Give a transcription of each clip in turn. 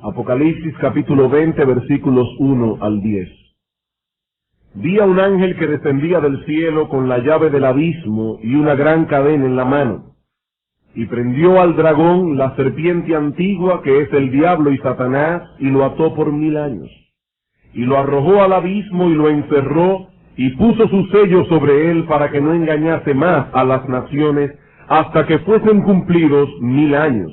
Apocalipsis capítulo 20, versículos 1 al 10. Vi a un ángel que descendía del cielo con la llave del abismo y una gran cadena en la mano, y prendió al dragón, la serpiente antigua, que es el diablo y Satanás, y lo ató por 1000 años. Y lo arrojó al abismo y lo encerró, y puso su sello sobre él para que no engañase más a las naciones, hasta que fuesen cumplidos 1000 años.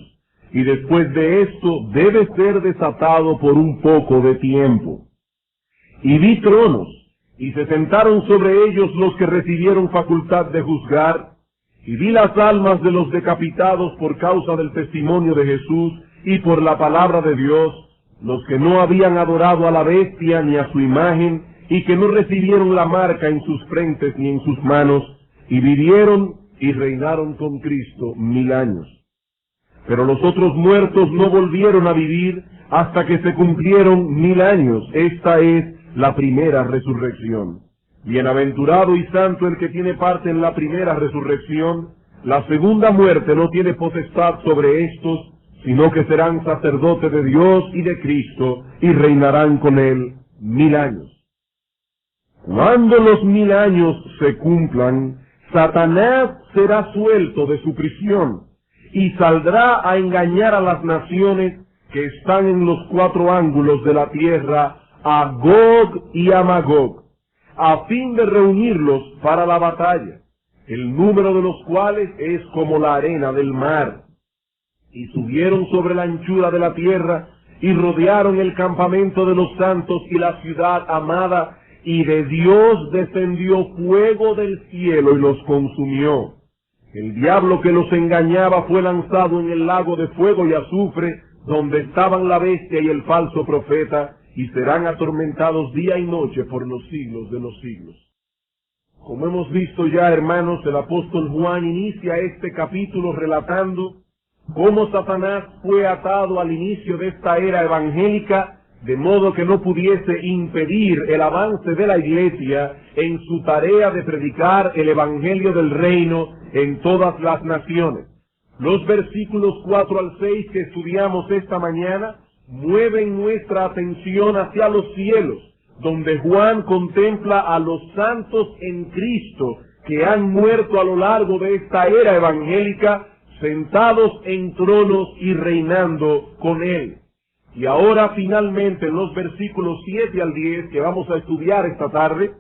Y después de esto debe ser desatado por un poco de tiempo. Y vi tronos, y se sentaron sobre ellos los que recibieron facultad de juzgar, y vi las almas de los decapitados por causa del testimonio de Jesús y por la palabra de Dios, los que no habían adorado a la bestia ni a su imagen, y que no recibieron la marca en sus frentes ni en sus manos, y vivieron y reinaron con Cristo 1000 años. Pero los otros muertos no volvieron a vivir hasta que se cumplieron 1000 años. Esta es la primera resurrección. Bienaventurado y santo el que tiene parte en la primera resurrección. La segunda muerte no tiene potestad sobre estos, sino que serán sacerdotes de Dios y de Cristo, y reinarán con él 1000 años. Cuando los 1000 años se cumplan, Satanás será suelto de su prisión, y saldrá a engañar a las naciones que están en los 4 ángulos de la tierra, a Gog y a Magog, a fin de reunirlos para la batalla, el número de los cuales es como la arena del mar. Y subieron sobre la anchura de la tierra, y rodearon el campamento de los santos y la ciudad amada, y de Dios descendió fuego del cielo y los consumió. El diablo que los engañaba fue lanzado en el lago de fuego y azufre, donde estaban la bestia y el falso profeta, y serán atormentados día y noche por los siglos de los siglos. Como hemos visto ya, hermanos, el apóstol Juan inicia este capítulo relatando cómo Satanás fue atado al inicio de esta era evangélica, de modo que no pudiese impedir el avance de la iglesia en su tarea de predicar el evangelio del reino en todas las naciones. Los versículos 4 al 6 que estudiamos esta mañana mueven nuestra atención hacia los cielos, donde Juan contempla a los santos en Cristo que han muerto a lo largo de esta era evangélica, sentados en tronos y reinando con él. Y ahora finalmente en los versículos 7 al 10 que vamos a estudiar esta tarde,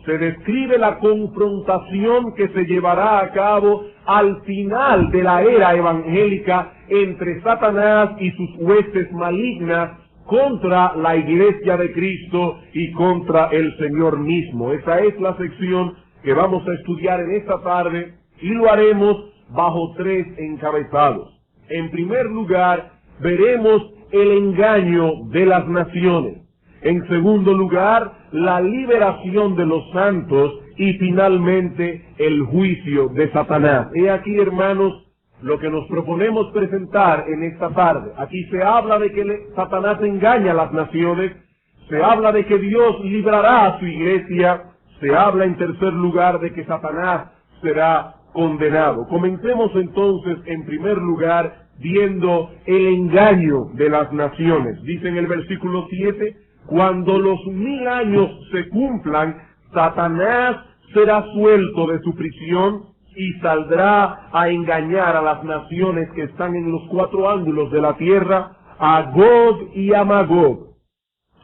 se describe la confrontación que se llevará a cabo al final de la era evangélica entre Satanás y sus huestes malignas contra la iglesia de Cristo y contra el Señor mismo. Esa es la sección que vamos a estudiar en esta tarde, y lo haremos bajo 3 encabezados. En primer lugar, veremos el engaño de las naciones. En segundo lugar, la liberación de los santos, y finalmente el juicio de Satanás. He aquí, hermanos, lo que nos proponemos presentar en esta tarde. Aquí se habla de que Satanás engaña a las naciones, se habla de que Dios librará a su iglesia, se habla en tercer lugar de que Satanás será condenado. Comencemos entonces en primer lugar viendo el engaño de las naciones. Dice en el versículo 7, cuando los 1000 años se cumplan, Satanás será suelto de su prisión y saldrá a engañar a las naciones que están en los 4 ángulos de la tierra, a Gog y a Magog,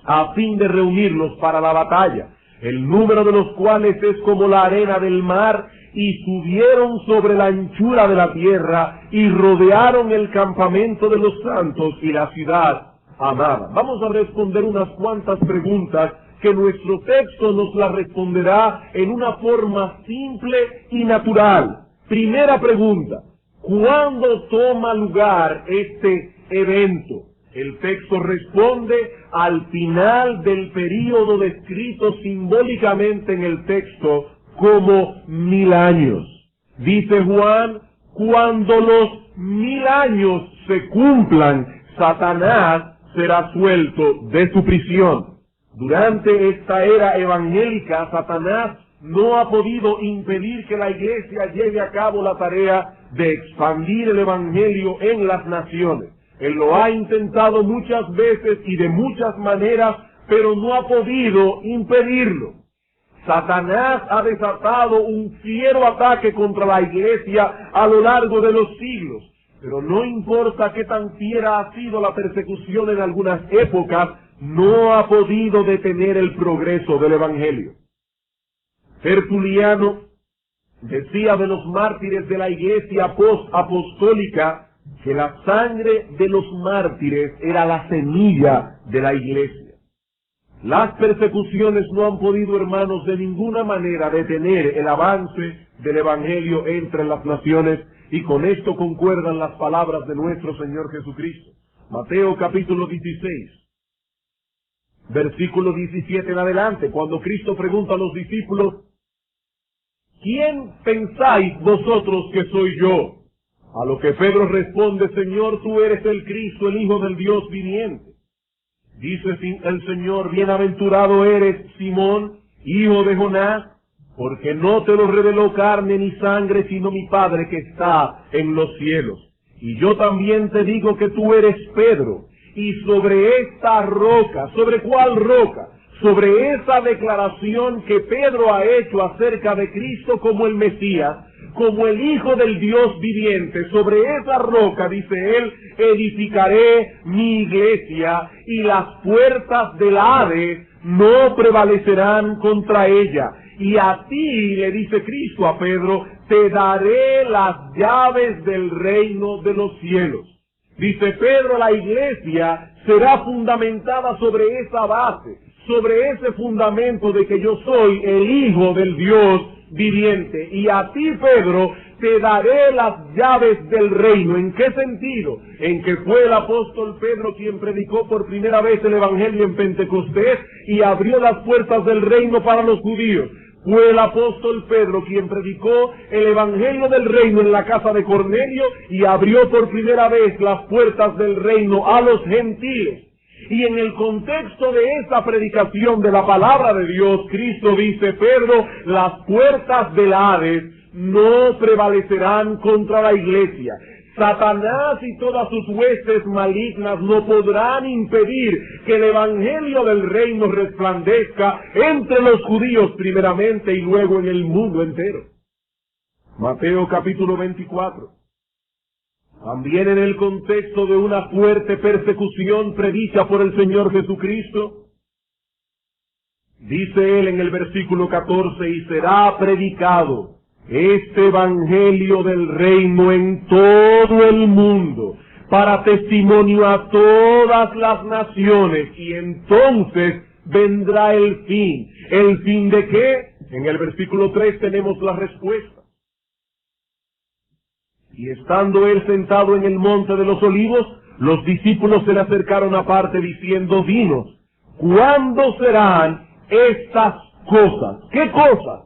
a fin de reunirlos para la batalla, el número de los cuales es como la arena del mar, y subieron sobre la anchura de la tierra, y rodearon el campamento de los santos y la ciudad amada. Vamos a responder unas cuantas preguntas que nuestro texto nos las responderá en una forma simple y natural. Primera pregunta: ¿cuándo toma lugar este evento? El texto responde al final del período descrito simbólicamente en el texto como 1000 años. Dice Juan, cuando los 1000 años se cumplan, Satanás será suelto de su prisión. Durante esta era evangélica, Satanás no ha podido impedir que la iglesia lleve a cabo la tarea de expandir el evangelio en las naciones. Él lo ha intentado muchas veces y de muchas maneras, pero no ha podido impedirlo. Satanás ha desatado un fiero ataque contra la iglesia a lo largo de los siglos, pero no importa qué tan fiera ha sido la persecución en algunas épocas, no ha podido detener el progreso del Evangelio. Tertuliano decía de los mártires de la iglesia post-apostólica que la sangre de los mártires era la semilla de la iglesia. Las persecuciones no han podido, hermanos, de ninguna manera detener el avance del Evangelio entre las naciones, y con esto concuerdan las palabras de nuestro Señor Jesucristo. Mateo capítulo 16, versículo 17 en adelante, cuando Cristo pregunta a los discípulos: ¿quién pensáis vosotros que soy yo? A lo que Pedro responde: Señor, tú eres el Cristo, el Hijo del Dios viviente. Dice el Señor: bienaventurado eres, Simón, hijo de Jonás, porque no te lo reveló carne ni sangre, sino mi Padre que está en los cielos. Y yo también te digo que tú eres Pedro, y sobre esta roca, ¿sobre cuál roca? Sobre esa declaración que Pedro ha hecho acerca de Cristo como el Mesías, como el Hijo del Dios viviente, sobre esa roca, dice él, edificaré mi iglesia, y las puertas del Hades no prevalecerán contra ella. Y a ti, le dice Cristo a Pedro, te daré las llaves del reino de los cielos. Dice Pedro, la iglesia será fundamentada sobre esa base, sobre ese fundamento de que yo soy el Hijo del Dios viviente. Y a ti, Pedro, te daré las llaves del reino. ¿En qué sentido? En que fue el apóstol Pedro quien predicó por primera vez el Evangelio en Pentecostés y abrió las puertas del reino para los judíos. Fue el apóstol Pedro quien predicó el Evangelio del reino en la casa de Cornelio y abrió por primera vez las puertas del reino a los gentiles. Y en el contexto de esa predicación de la palabra de Dios, Cristo dice: Pedro, las puertas del Hades no prevalecerán contra la iglesia. Satanás y todas sus huestes malignas no podrán impedir que el Evangelio del reino resplandezca entre los judíos primeramente y luego en el mundo entero. Mateo capítulo 24. También en el contexto de una fuerte persecución predicha por el Señor Jesucristo, dice él en el versículo 14: y será predicado este Evangelio del reino en todo el mundo, para testimonio a todas las naciones, y entonces vendrá el fin. ¿El fin de qué? En el versículo 3 tenemos la respuesta. Y estando él sentado en el monte de los olivos, los discípulos se le acercaron aparte diciendo: dinos, ¿cuándo serán estas cosas? ¿Qué cosas?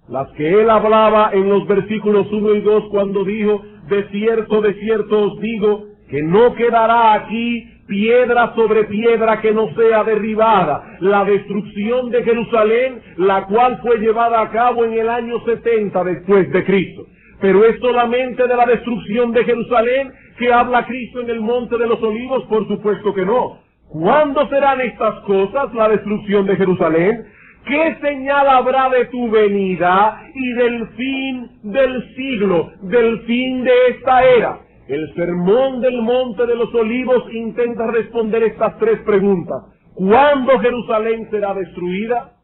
Las que él hablaba en los versículos 1 y 2 cuando dijo: de cierto os digo, que no quedará aquí piedra sobre piedra que no sea derribada. La destrucción de Jerusalén, la cual fue llevada a cabo en el año 70 después de Cristo. Pero es solamente de la destrucción de Jerusalén que habla Cristo en el monte de los olivos. Por supuesto que no. ¿Cuándo serán estas cosas, la destrucción de Jerusalén? ¿Qué señal habrá de tu venida y del fin del siglo, del fin de esta era? El sermón del monte de los olivos intenta responder estas tres preguntas. ¿Cuándo Jerusalén será destruida?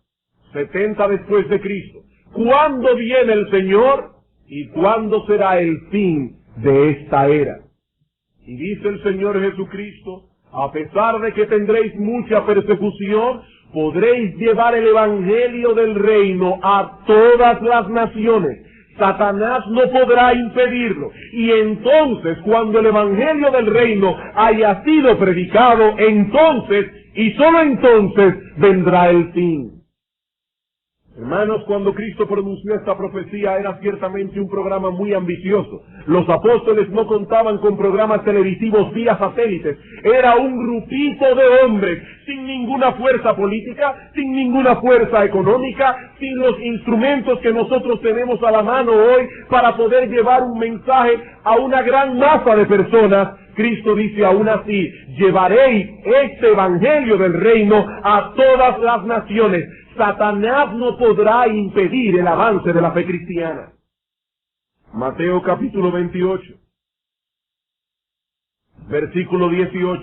70 después de Cristo. ¿Cuándo viene el Señor? ¿Y cuándo será el fin de esta era? Y dice el Señor Jesucristo: a pesar de que tendréis mucha persecución, podréis llevar el Evangelio del reino a todas las naciones. Satanás no podrá impedirlo. Y entonces, cuando el Evangelio del reino haya sido predicado, entonces, y solo entonces, vendrá el fin. Hermanos, cuando Cristo pronunció esta profecía era ciertamente un programa muy ambicioso. Los apóstoles no contaban con programas televisivos vía satélites. Era un grupito de hombres sin ninguna fuerza política, sin ninguna fuerza económica, sin los instrumentos que nosotros tenemos a la mano hoy para poder llevar un mensaje a una gran masa de personas, Cristo dice aún así, llevaréis este evangelio del reino a todas las naciones. Satanás no podrá impedir el avance de la fe cristiana. Mateo capítulo 28, versículo 18.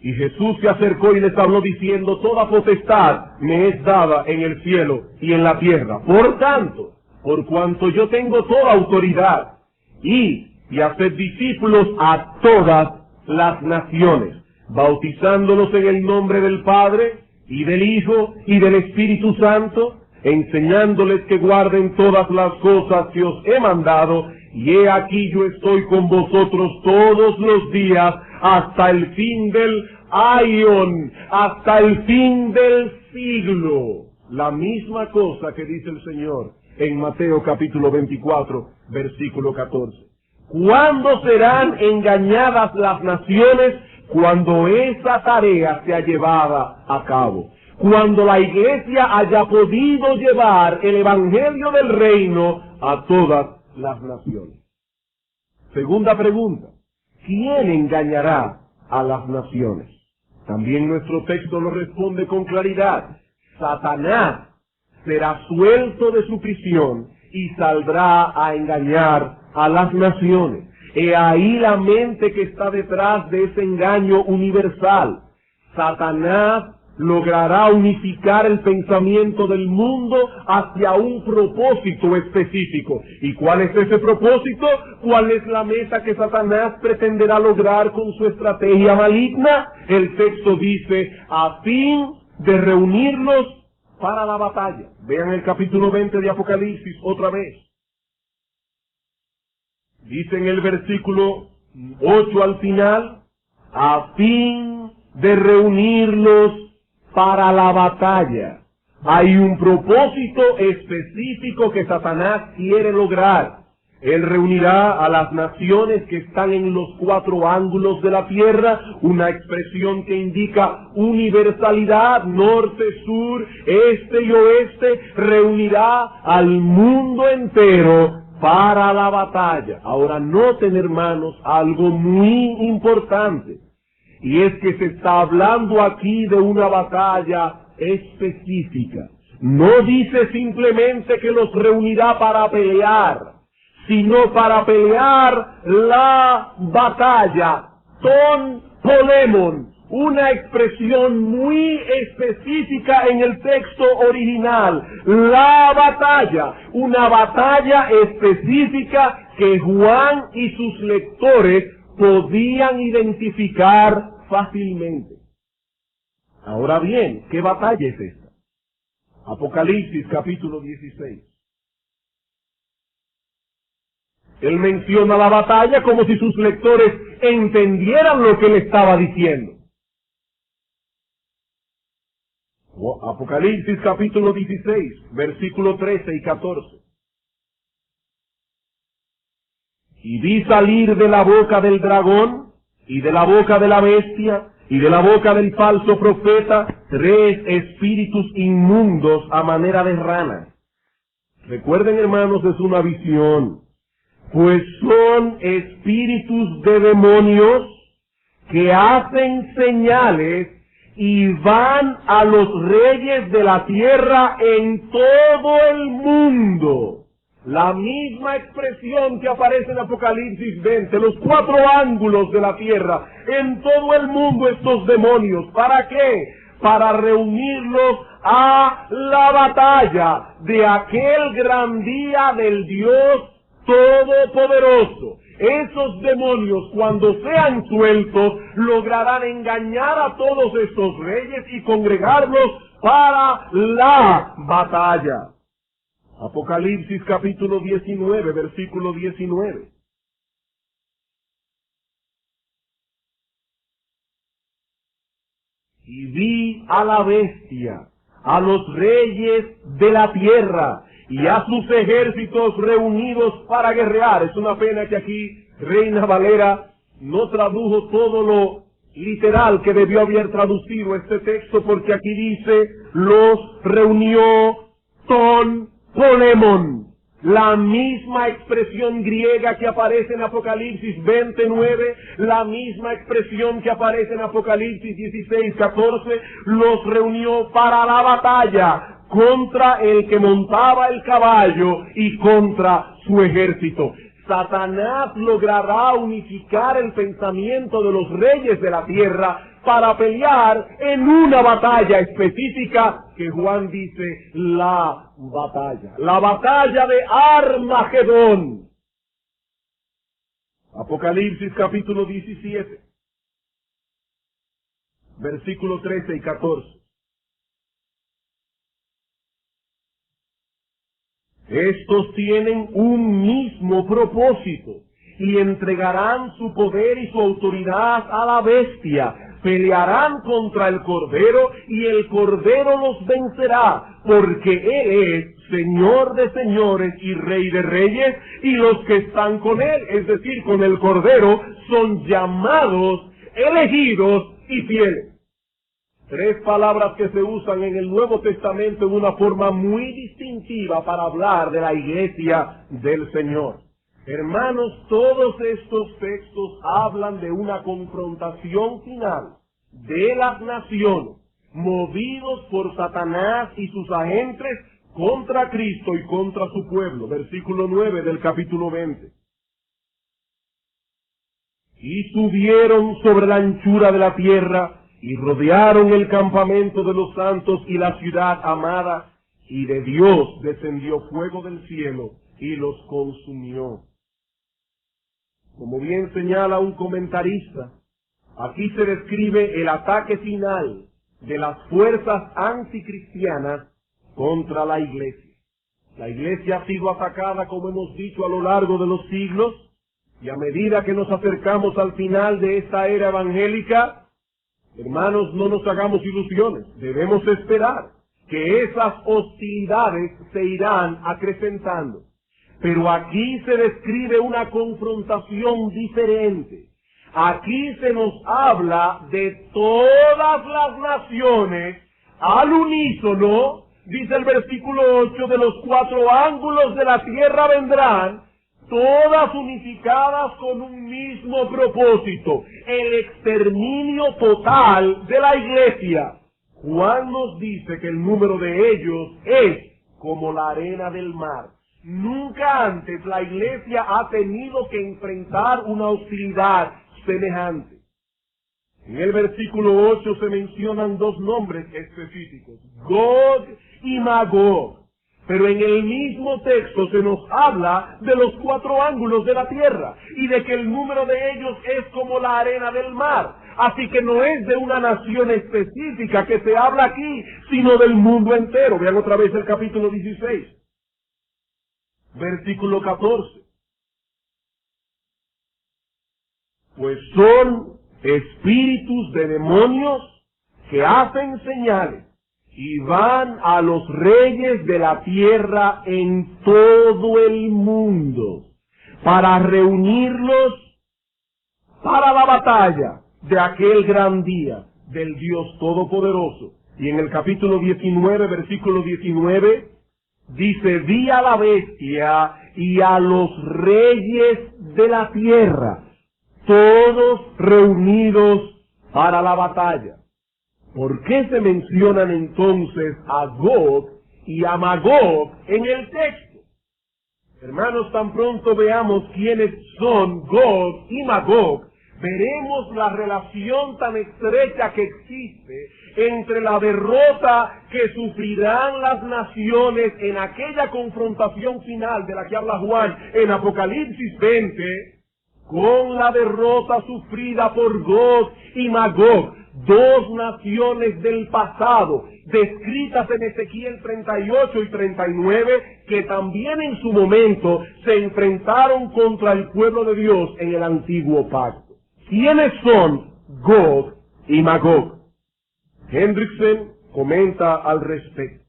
Y Jesús se acercó y les habló diciendo, toda potestad me es dada en el cielo y en la tierra. Por tanto, por cuanto yo tengo toda autoridad, y haced discípulos a todas las naciones, bautizándolos en el nombre del Padre, y del Hijo, y del Espíritu Santo, enseñándoles que guarden todas las cosas que os he mandado, y he aquí yo estoy con vosotros todos los días, hasta el fin del aion, hasta el fin del siglo. La misma cosa que dice el Señor en Mateo capítulo 24, versículo 14. ¿Cuándo serán engañadas las naciones? Cuando esa tarea sea llevada a cabo. Cuando la iglesia haya podido llevar el evangelio del reino a todas las naciones. Segunda pregunta. ¿Quién engañará a las naciones? También nuestro texto lo responde con claridad. Satanás será suelto de su prisión y saldrá a engañar a las naciones. He ahí la mente que está detrás de ese engaño universal. Satanás logrará unificar el pensamiento del mundo hacia un propósito específico. ¿Y cuál es ese propósito? ¿Cuál es la meta que Satanás pretenderá lograr con su estrategia maligna? El texto dice, a fin de reunirlos para la batalla. Vean el capítulo 20 de Apocalipsis otra vez. Dice en el versículo 8 al final, a fin de reunirlos para la batalla. Hay un propósito específico que Satanás quiere lograr. Él reunirá a las naciones que están en los cuatro ángulos de la tierra, una expresión que indica universalidad, norte, sur, este y oeste, reunirá al mundo entero para la batalla. Ahora noten, hermanos, algo muy importante, y es que se está hablando aquí de una batalla específica. No dice simplemente que los reunirá para pelear, sino para pelear la batalla. Ton polemon, una expresión muy específica en el texto original. La batalla, una batalla específica que Juan y sus lectores podían identificar fácilmente. Ahora bien, ¿qué batalla es esta? Apocalipsis capítulo 16. Él menciona la batalla como si sus lectores entendieran lo que él estaba diciendo. Apocalipsis capítulo 16, versículo 13 y 14. Y vi salir de la boca del dragón, y de la boca de la bestia, y de la boca del falso profeta, 3 espíritus inmundos a manera de ranas. Recuerden, hermanos, es una visión, pues son espíritus de demonios que hacen señales y van a los reyes de la tierra en todo el mundo. La misma expresión que aparece en Apocalipsis 20, los 4 ángulos de la tierra, en todo el mundo estos demonios. ¿Para qué? Para reunirlos a la batalla de aquel gran día del Dios Todopoderoso. Esos demonios, cuando sean sueltos, lograrán engañar a todos estos reyes y congregarlos para la batalla. Apocalipsis capítulo 19, versículo 19. Y vi a la bestia, a los reyes de la tierra, y a sus ejércitos reunidos para guerrear. Es una pena que aquí Reina Valera no tradujo todo lo literal que debió haber traducido este texto, porque aquí dice, los reunió ton polemon, La misma expresión griega que aparece en Apocalipsis 29, la misma expresión que aparece en Apocalipsis 16, 14, los reunió para la batalla contra el que montaba el caballo y contra su ejército. Satanás logrará unificar el pensamiento de los reyes de la tierra para pelear en una batalla específica que Juan dice la batalla de Armagedón. Apocalipsis capítulo 17, versículos 13 y 14. Estos tienen un mismo propósito y entregarán su poder y su autoridad a la bestia. Pelearán contra el Cordero y el Cordero los vencerá, porque Él es Señor de señores y Rey de reyes, y los que están con Él, es decir, con el Cordero, son llamados, elegidos y fieles. Tres palabras que se usan en el Nuevo Testamento en una forma muy distintiva para hablar de la iglesia del Señor. Hermanos, todos estos textos hablan de una confrontación final de las naciones, movidos por Satanás y sus agentes contra Cristo y contra su pueblo. Versículo 9 del capítulo 20. Y subieron sobre la anchura de la tierra, y rodearon el campamento de los santos y la ciudad amada, y de Dios descendió fuego del cielo y los consumió. Como bien señala un comentarista, aquí se describe el ataque final de las fuerzas anticristianas contra la iglesia. La iglesia ha sido atacada, como hemos dicho, a lo largo de los siglos, y a medida que nos acercamos al final de esta era evangélica, hermanos, no nos hagamos ilusiones. Debemos esperar que esas hostilidades se irán acrecentando. Pero aquí se describe una confrontación diferente. Aquí se nos habla de todas las naciones al unísono, dice el versículo 8, de los cuatro ángulos de la tierra vendrán, todas unificadas con un mismo propósito, el exterminio total de la iglesia. Juan nos dice que el número de ellos es como la arena del mar. Nunca antes la iglesia ha tenido que enfrentar una hostilidad semejante. En el versículo 8 se mencionan dos nombres específicos, Gog y Magog. Pero en el mismo texto se nos habla de los cuatro ángulos de la tierra y de que el número de ellos es como la arena del mar. Así que no es de una nación específica que se habla aquí, sino del mundo entero. Vean otra vez el capítulo 16, versículo 14. Pues son espíritus de demonios que hacen señales y van a los reyes de la tierra en todo el mundo para reunirlos para la batalla de aquel gran día del Dios Todopoderoso. Y en el capítulo 19, versículo 19, dice, vi a la bestia y a los reyes de la tierra, todos reunidos para la batalla. ¿Por qué se mencionan entonces a Gog y a Magog en el texto? Hermanos, tan pronto veamos quiénes son Gog y Magog, veremos la relación tan estrecha que existe entre la derrota que sufrirán las naciones en aquella confrontación final de la que habla Juan en Apocalipsis 20, con la derrota sufrida por Gog y Magog, dos naciones del pasado, descritas en Ezequiel 38 y 39, que también en su momento se enfrentaron contra el pueblo de Dios en el antiguo pacto. ¿Quiénes son Gog y Magog? Hendrickson comenta al respecto.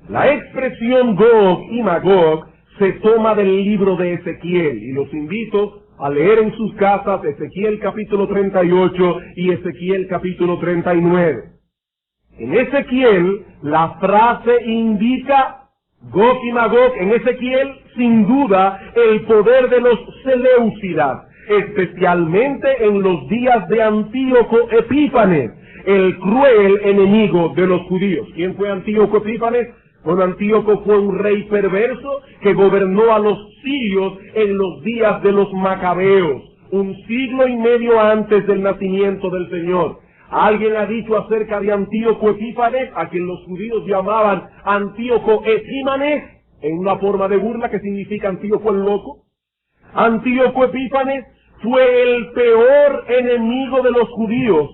La expresión Gog y Magog se toma del libro de Ezequiel, y los invito a leer en sus casas Ezequiel capítulo 38 y Ezequiel capítulo 39. En Ezequiel, la frase indica Gog y Magog en Ezequiel, sin duda, el poder de los seleucidas, especialmente en los días de Antíoco Epífanes, el cruel enemigo de los judíos. ¿Quién fue Antíoco Epífanes? Bueno, Antíoco fue un rey perverso que gobernó a los sirios en los días de los macabeos, 1 siglo y medio antes del nacimiento del Señor. Alguien ha dicho acerca de Antíoco Epífanes, a quien los judíos llamaban Antíoco Epímanes, en una forma de burla que significa Antíoco el loco. Antíoco Epífanes fue el peor enemigo de los judíos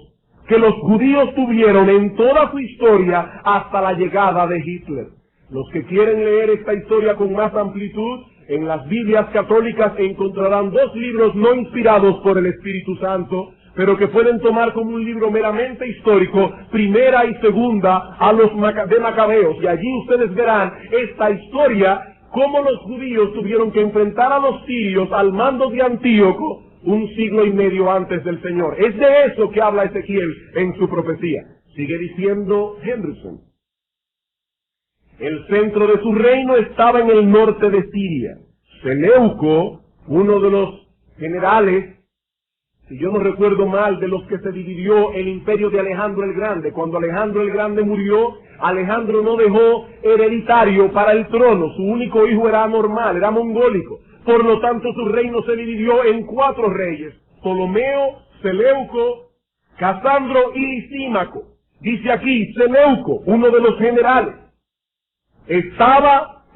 que los judíos tuvieron en toda su historia hasta la llegada de Hitler. Los que quieren leer esta historia con más amplitud, en las Biblias católicas encontrarán 2 libros no inspirados por el Espíritu Santo, pero que pueden tomar como un libro meramente histórico, Primera y Segunda de Macabeos, y allí ustedes verán esta historia, cómo los judíos tuvieron que enfrentar a los sirios al mando de Antíoco 1 siglo y medio antes del Señor. Es de eso que habla Ezequiel en su profecía. Sigue diciendo Hendrickson. El centro de su reino estaba en el norte de Siria. Seleuco, uno de los generales, si yo no recuerdo mal, de los que se dividió el imperio de Alejandro el Grande. Cuando Alejandro el Grande murió, Alejandro no dejó hereditario para el trono. Su único hijo era anormal, era mongólico. Por lo tanto, su reino se dividió en 4 reyes: Ptolomeo, Seleuco, Casandro y Lisímaco. Dice aquí, Seleuco, uno de los generales,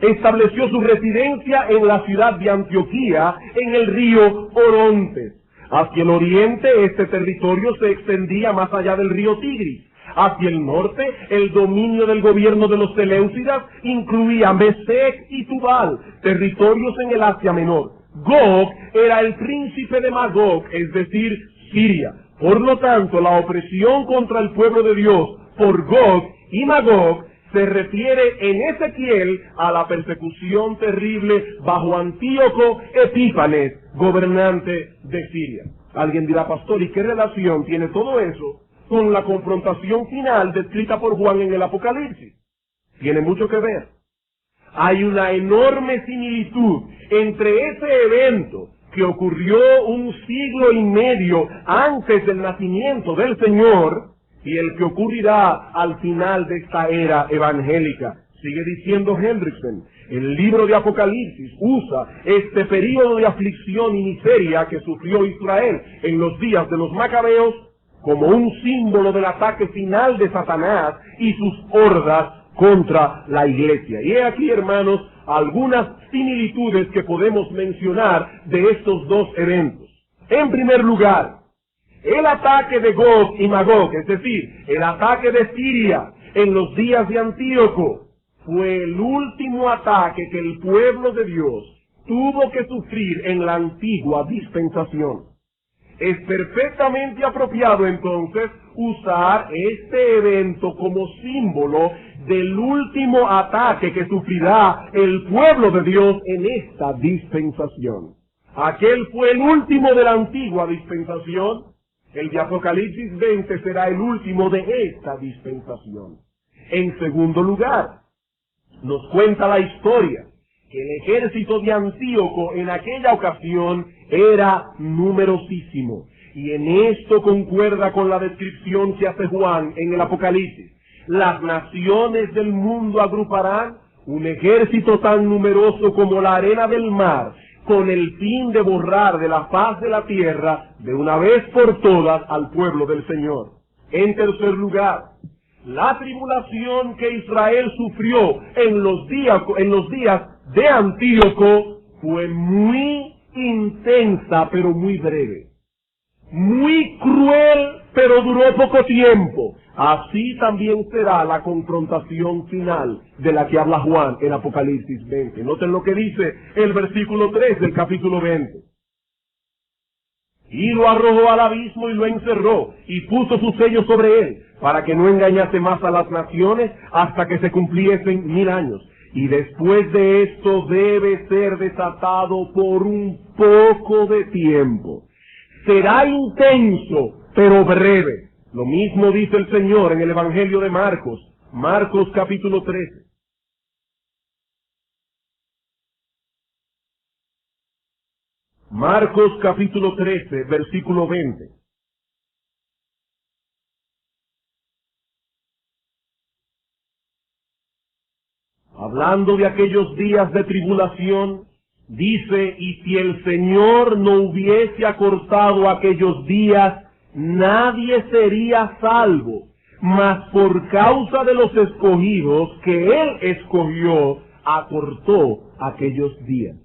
estableció su residencia en la ciudad de Antioquía, en el río Orontes. Hacia el oriente, este territorio se extendía más allá del río Tigris. Hacia el norte, el dominio del gobierno de los seleucidas incluía Mesec y Tubal, territorios en el Asia Menor. Gog era el príncipe de Magog, es decir, Siria. Por lo tanto, la opresión contra el pueblo de Dios por Gog y Magog se refiere en Ezequiel a la persecución terrible bajo Antíoco Epífanes, gobernante de Siria. Alguien dirá, pastor, ¿y qué relación tiene todo eso con la confrontación final descrita por Juan en el Apocalipsis? Tiene mucho que ver. Hay una enorme similitud entre ese evento que ocurrió 1 siglo y medio antes del nacimiento del Señor y el que ocurrirá al final de esta era evangélica. Sigue diciendo Hendrickson, el libro de Apocalipsis usa este período de aflicción y miseria que sufrió Israel en los días de los macabeos como un símbolo del ataque final de Satanás y sus hordas contra la iglesia. Y he aquí, hermanos, algunas similitudes que podemos mencionar de estos 2 eventos. En primer lugar, el ataque de Gog y Magog, es decir, el ataque de Siria en los días de Antíoco, fue el último ataque que el pueblo de Dios tuvo que sufrir en la antigua dispensación. Es perfectamente apropiado entonces usar este evento como símbolo del último ataque que sufrirá el pueblo de Dios en esta dispensación. Aquel fue el último de la antigua dispensación. El de Apocalipsis 20 será el último de esta dispensación. En segundo lugar, nos cuenta la historia que el ejército de Antíoco en aquella ocasión era numerosísimo. Y en esto concuerda con la descripción que hace Juan en el Apocalipsis. Las naciones del mundo agruparán un ejército tan numeroso como la arena del mar, con el fin de borrar de la faz de la tierra de una vez por todas al pueblo del Señor. En tercer lugar, la tribulación que Israel sufrió en los días de Antíoco fue muy intensa, pero muy breve. Muy cruel, pero duró poco tiempo. Así también será la confrontación final de la que habla Juan en Apocalipsis 20. Noten lo que dice el versículo 3 del capítulo 20. Y lo arrojó al abismo y lo encerró, y puso su sello sobre él, para que no engañase más a las naciones hasta que se cumpliesen 1000 años. Y después de esto debe ser desatado por un poco de tiempo. Será intenso, pero breve. Lo mismo dice el Señor en el Evangelio de Marcos, Marcos capítulo 13. Marcos capítulo 13, versículo 20. Hablando de aquellos días de tribulación, dice, y si el Señor no hubiese acortado aquellos días, nadie sería salvo, mas por causa de los escogidos que Él escogió, acortó aquellos días.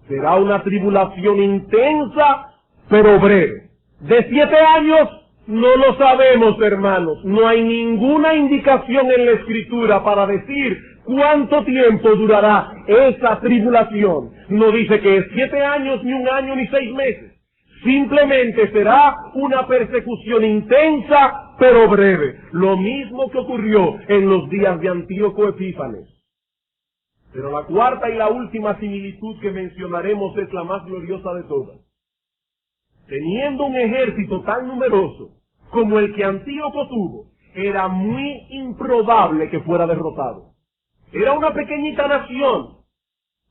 Será una tribulación intensa, pero breve. De 7 años, no lo sabemos, hermanos. No hay ninguna indicación en la Escritura para decir cuánto tiempo durará esa tribulación. No dice que es 7 años, ni 1 año, ni 6 meses. Simplemente será una persecución intensa, pero breve. Lo mismo que ocurrió en los días de Antíoco Epífanes. Pero la cuarta y la última similitud que mencionaremos es la más gloriosa de todas. Teniendo un ejército tan numeroso como el que Antíoco tuvo, era muy improbable que fuera derrotado. Era una pequeñita nación,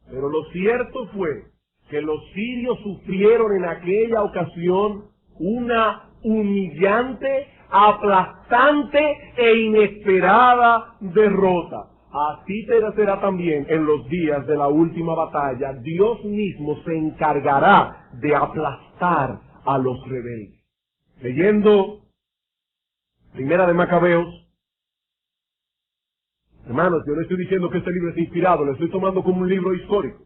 pero lo cierto fue que los sirios sufrieron en aquella ocasión una humillante, aplastante e inesperada derrota. Así será también en los días de la última batalla. Dios mismo se encargará de aplastar a los rebeldes. Leyendo Primera de Macabeos, hermanos, yo no estoy diciendo que este libro es inspirado, lo estoy tomando como un libro histórico.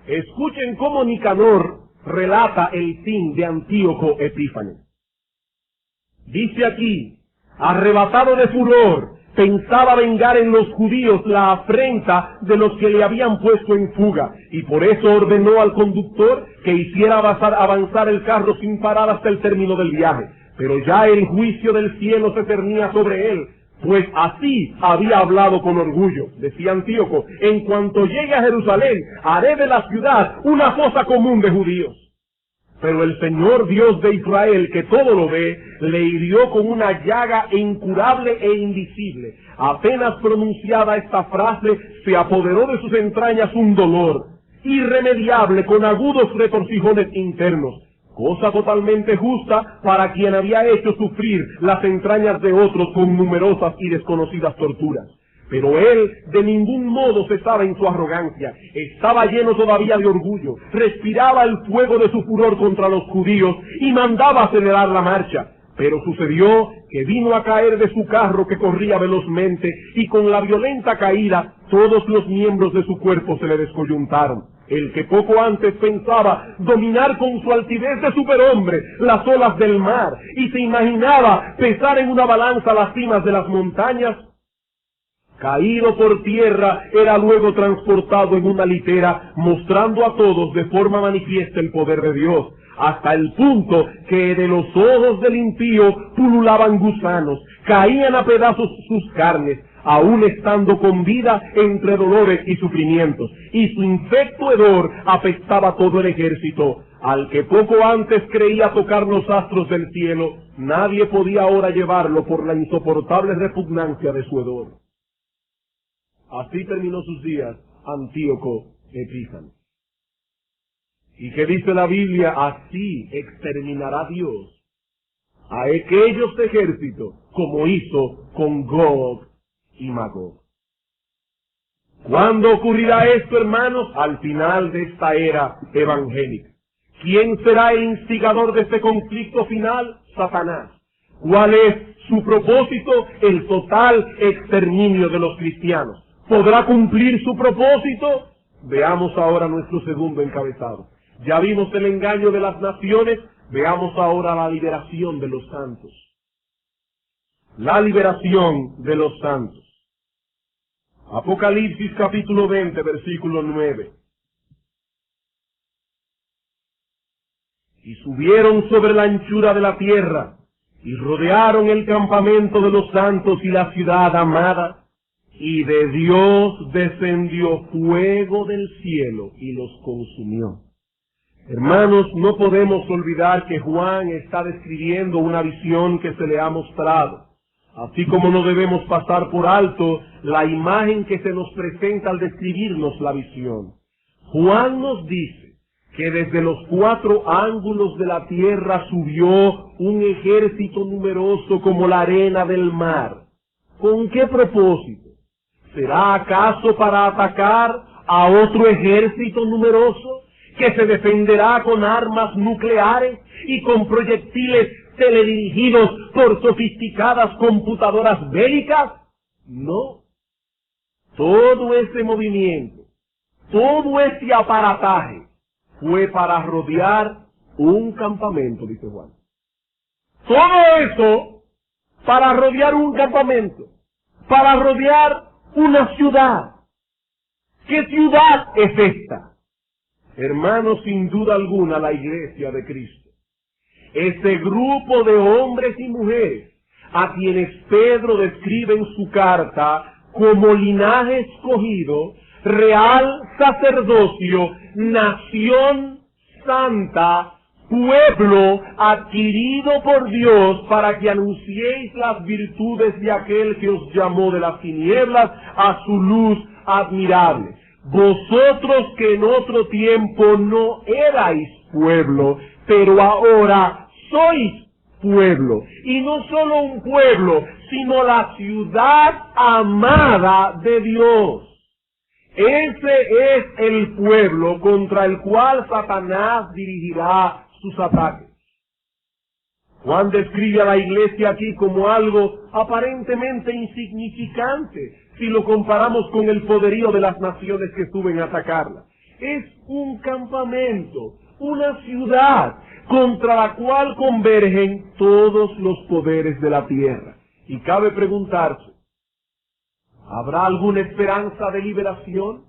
Escuchen cómo Nicanor relata el fin de Antíoco Epífanes. Dice aquí, arrebatado de furor, pensaba vengar en los judíos la afrenta de los que le habían puesto en fuga, y por eso ordenó al conductor que hiciera avanzar el carro sin parar hasta el término del viaje. Pero ya el juicio del cielo se cernía sobre él, pues así había hablado con orgullo. Decía Antíoco, en cuanto llegue a Jerusalén, haré de la ciudad una fosa común de judíos. Pero el Señor Dios de Israel, que todo lo ve, le hirió con una llaga incurable e invisible. Apenas pronunciada esta frase, se apoderó de sus entrañas un dolor irremediable con agudos retorcijones internos, cosa totalmente justa para quien había hecho sufrir las entrañas de otros con numerosas y desconocidas torturas. Pero él de ningún modo cesaba en su arrogancia, estaba lleno todavía de orgullo, respiraba el fuego de su furor contra los judíos y mandaba acelerar la marcha. Pero sucedió que vino a caer de su carro que corría velozmente y con la violenta caída todos los miembros de su cuerpo se le descoyuntaron. El que poco antes pensaba dominar con su altivez de superhombre las olas del mar y se imaginaba pesar en una balanza las cimas de las montañas, caído por tierra, era luego transportado en una litera, mostrando a todos de forma manifiesta el poder de Dios, hasta el punto que de los ojos del impío pululaban gusanos, caían a pedazos sus carnes, aún estando con vida entre dolores y sufrimientos, y su infecto hedor apestaba todo el ejército. Al que poco antes creía tocar los astros del cielo, nadie podía ahora llevarlo por la insoportable repugnancia de su hedor. Así terminó sus días Antíoco Epífanes. ¿Y qué dice la Biblia? Así exterminará Dios a aquellos ejércitos como hizo con Gog y Magog. ¿Cuándo ocurrirá esto, hermanos? Al final de esta era evangélica. ¿Quién será el instigador de este conflicto final? Satanás. ¿Cuál es su propósito? El total exterminio de los cristianos. ¿Podrá cumplir su propósito? Veamos ahora nuestro segundo encabezado. Ya vimos el engaño de las naciones, veamos ahora la liberación de los santos. La liberación de los santos. Apocalipsis capítulo 20, versículo 9. Y subieron sobre la anchura de la tierra, y rodearon el campamento de los santos y la ciudad amada, y de Dios descendió fuego del cielo y los consumió. Hermanos, no podemos olvidar que Juan está describiendo una visión que se le ha mostrado, así como no debemos pasar por alto la imagen que se nos presenta al describirnos la visión. Juan nos dice que desde los 4 ángulos de la tierra subió un ejército numeroso como la arena del mar. ¿Con qué propósito? ¿Será acaso para atacar a otro ejército numeroso que se defenderá con armas nucleares y con proyectiles teledirigidos por sofisticadas computadoras bélicas? No. Todo ese movimiento, todo ese aparataje fue para rodear un campamento, dice Juan. Todo eso para rodear un campamento, para rodear una ciudad. ¿Qué ciudad es esta? Hermanos, sin duda alguna, la iglesia de Cristo. Ese grupo de hombres y mujeres a quienes Pedro describe en su carta como linaje escogido, real sacerdocio, nación santa, pueblo adquirido por Dios para que anunciéis las virtudes de aquel que os llamó de las tinieblas a su luz admirable. Vosotros que en otro tiempo no erais pueblo, pero ahora sois pueblo. Y no solo un pueblo, sino la ciudad amada de Dios. Ese es el pueblo contra el cual Satanás dirigirá sus ataques. Juan describe a la iglesia aquí como algo aparentemente insignificante si lo comparamos con el poderío de las naciones que suben a atacarla. Es un campamento, una ciudad contra la cual convergen todos los poderes de la tierra. Y cabe preguntarse, ¿habrá alguna esperanza de liberación?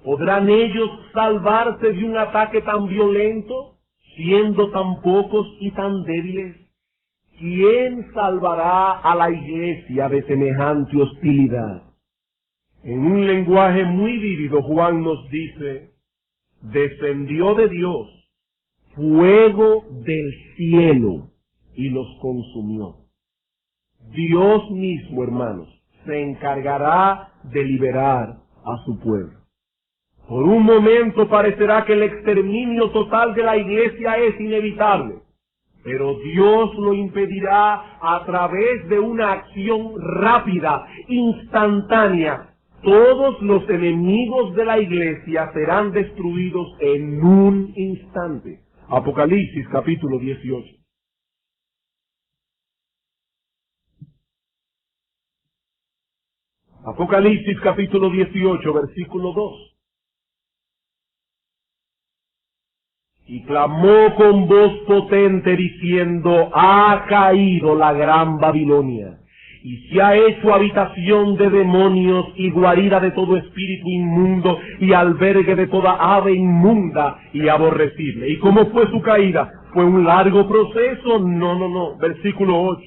¿Podrán ellos salvarse de un ataque tan violento, siendo tan pocos y tan débiles? ¿Quién salvará a la iglesia de semejante hostilidad? En un lenguaje muy vívido, Juan nos dice, descendió de Dios fuego del cielo y los consumió. Dios mismo, hermanos, se encargará de liberar a su pueblo. Por un momento parecerá que el exterminio total de la iglesia es inevitable, pero Dios lo impedirá a través de una acción rápida, instantánea. Todos los enemigos de la iglesia serán destruidos en un instante. Apocalipsis capítulo 18. Apocalipsis capítulo 18, versículo 2. Y clamó con voz potente diciendo, ha caído la gran Babilonia, y se ha hecho habitación de demonios y guarida de todo espíritu inmundo y albergue de toda ave inmunda y aborrecible. ¿Y cómo fue su caída? ¿Fue un largo proceso? No. Versículo 8.